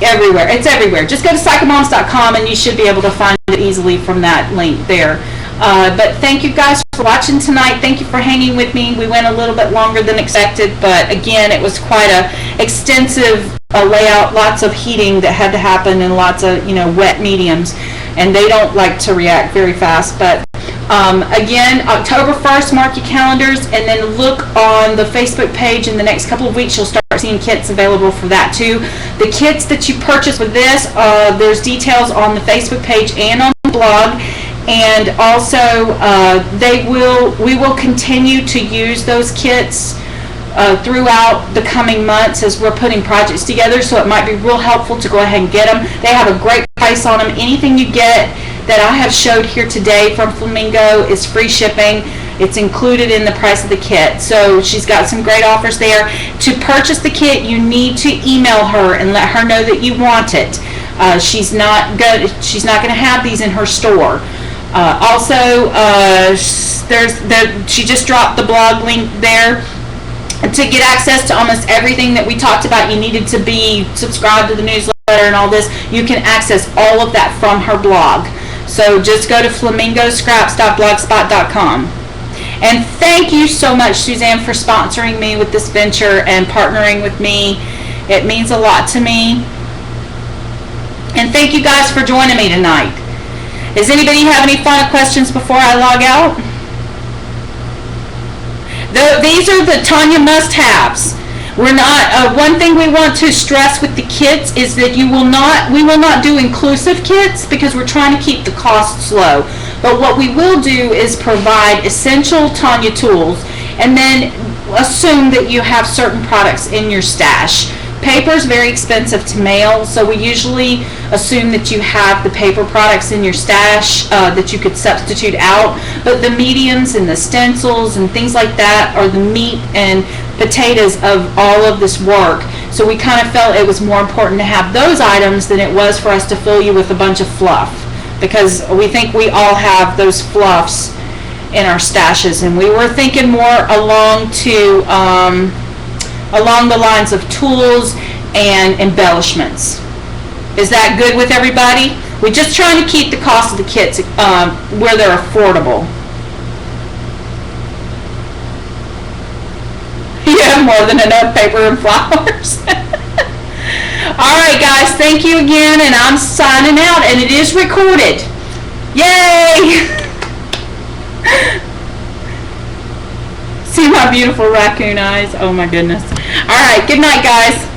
everywhere. It's everywhere. Just go to psychomoms.com and you should be able to find it easily from that link there. But thank you guys for watching tonight. Thank you for hanging with me. We went a little bit longer than expected, but again, it was quite a extensive layout, lots of heating that had to happen, and lots of wet mediums, and they don't like to react very fast. But again, October 1st, mark your calendars, and then look on the Facebook page. In the next couple of weeks, you'll start seeing kits available for that too. The kits that you purchase with this, there's details on the Facebook page and on the blog. And also, we will continue to use those kits throughout the coming months as we're putting projects together, so it might be real helpful to go ahead and get them. They have a great price on them. Anything you get that I have showed here today from Flamingo is free shipping. It's included in the price of the kit. So she's got some great offers there. To purchase the kit, you need to email her and let her know that you want it. She's not going to have these in her store. She just dropped the blog link there. To get access to almost everything that we talked about, you needed to be subscribed to the newsletter and all this. You can access all of that from her blog. So just go to flamingoscraps.blogspot.com. And thank you so much, Suzanne, for sponsoring me with this venture and partnering with me. It means a lot to me. And thank you guys for joining me tonight. Does anybody have any final questions before I log out? These are the Tonya must-haves. We're not. One thing we want to stress with the kits is that we will not do inclusive kits because we're trying to keep the costs low. But what we will do is provide essential Tonya tools, and then assume that you have certain products in your stash. Paper is very expensive to mail, so we usually assume that you have the paper products in your stash that you could substitute out. But the mediums and the stencils and things like that are the meat and potatoes of all of this work. So we kind of felt it was more important to have those items than it was for us to fill you with a bunch of fluff, because we think we all have those fluffs in our stashes, and we were thinking more along the lines of tools and embellishments. Is that good with everybody? We're just trying to keep the cost of the kits where they're affordable. You have more than enough paper and flowers. Alright guys, thank you again, and I'm signing out, and it is recorded. Yay! See my beautiful raccoon eyes? Oh my goodness. Alright, good night guys.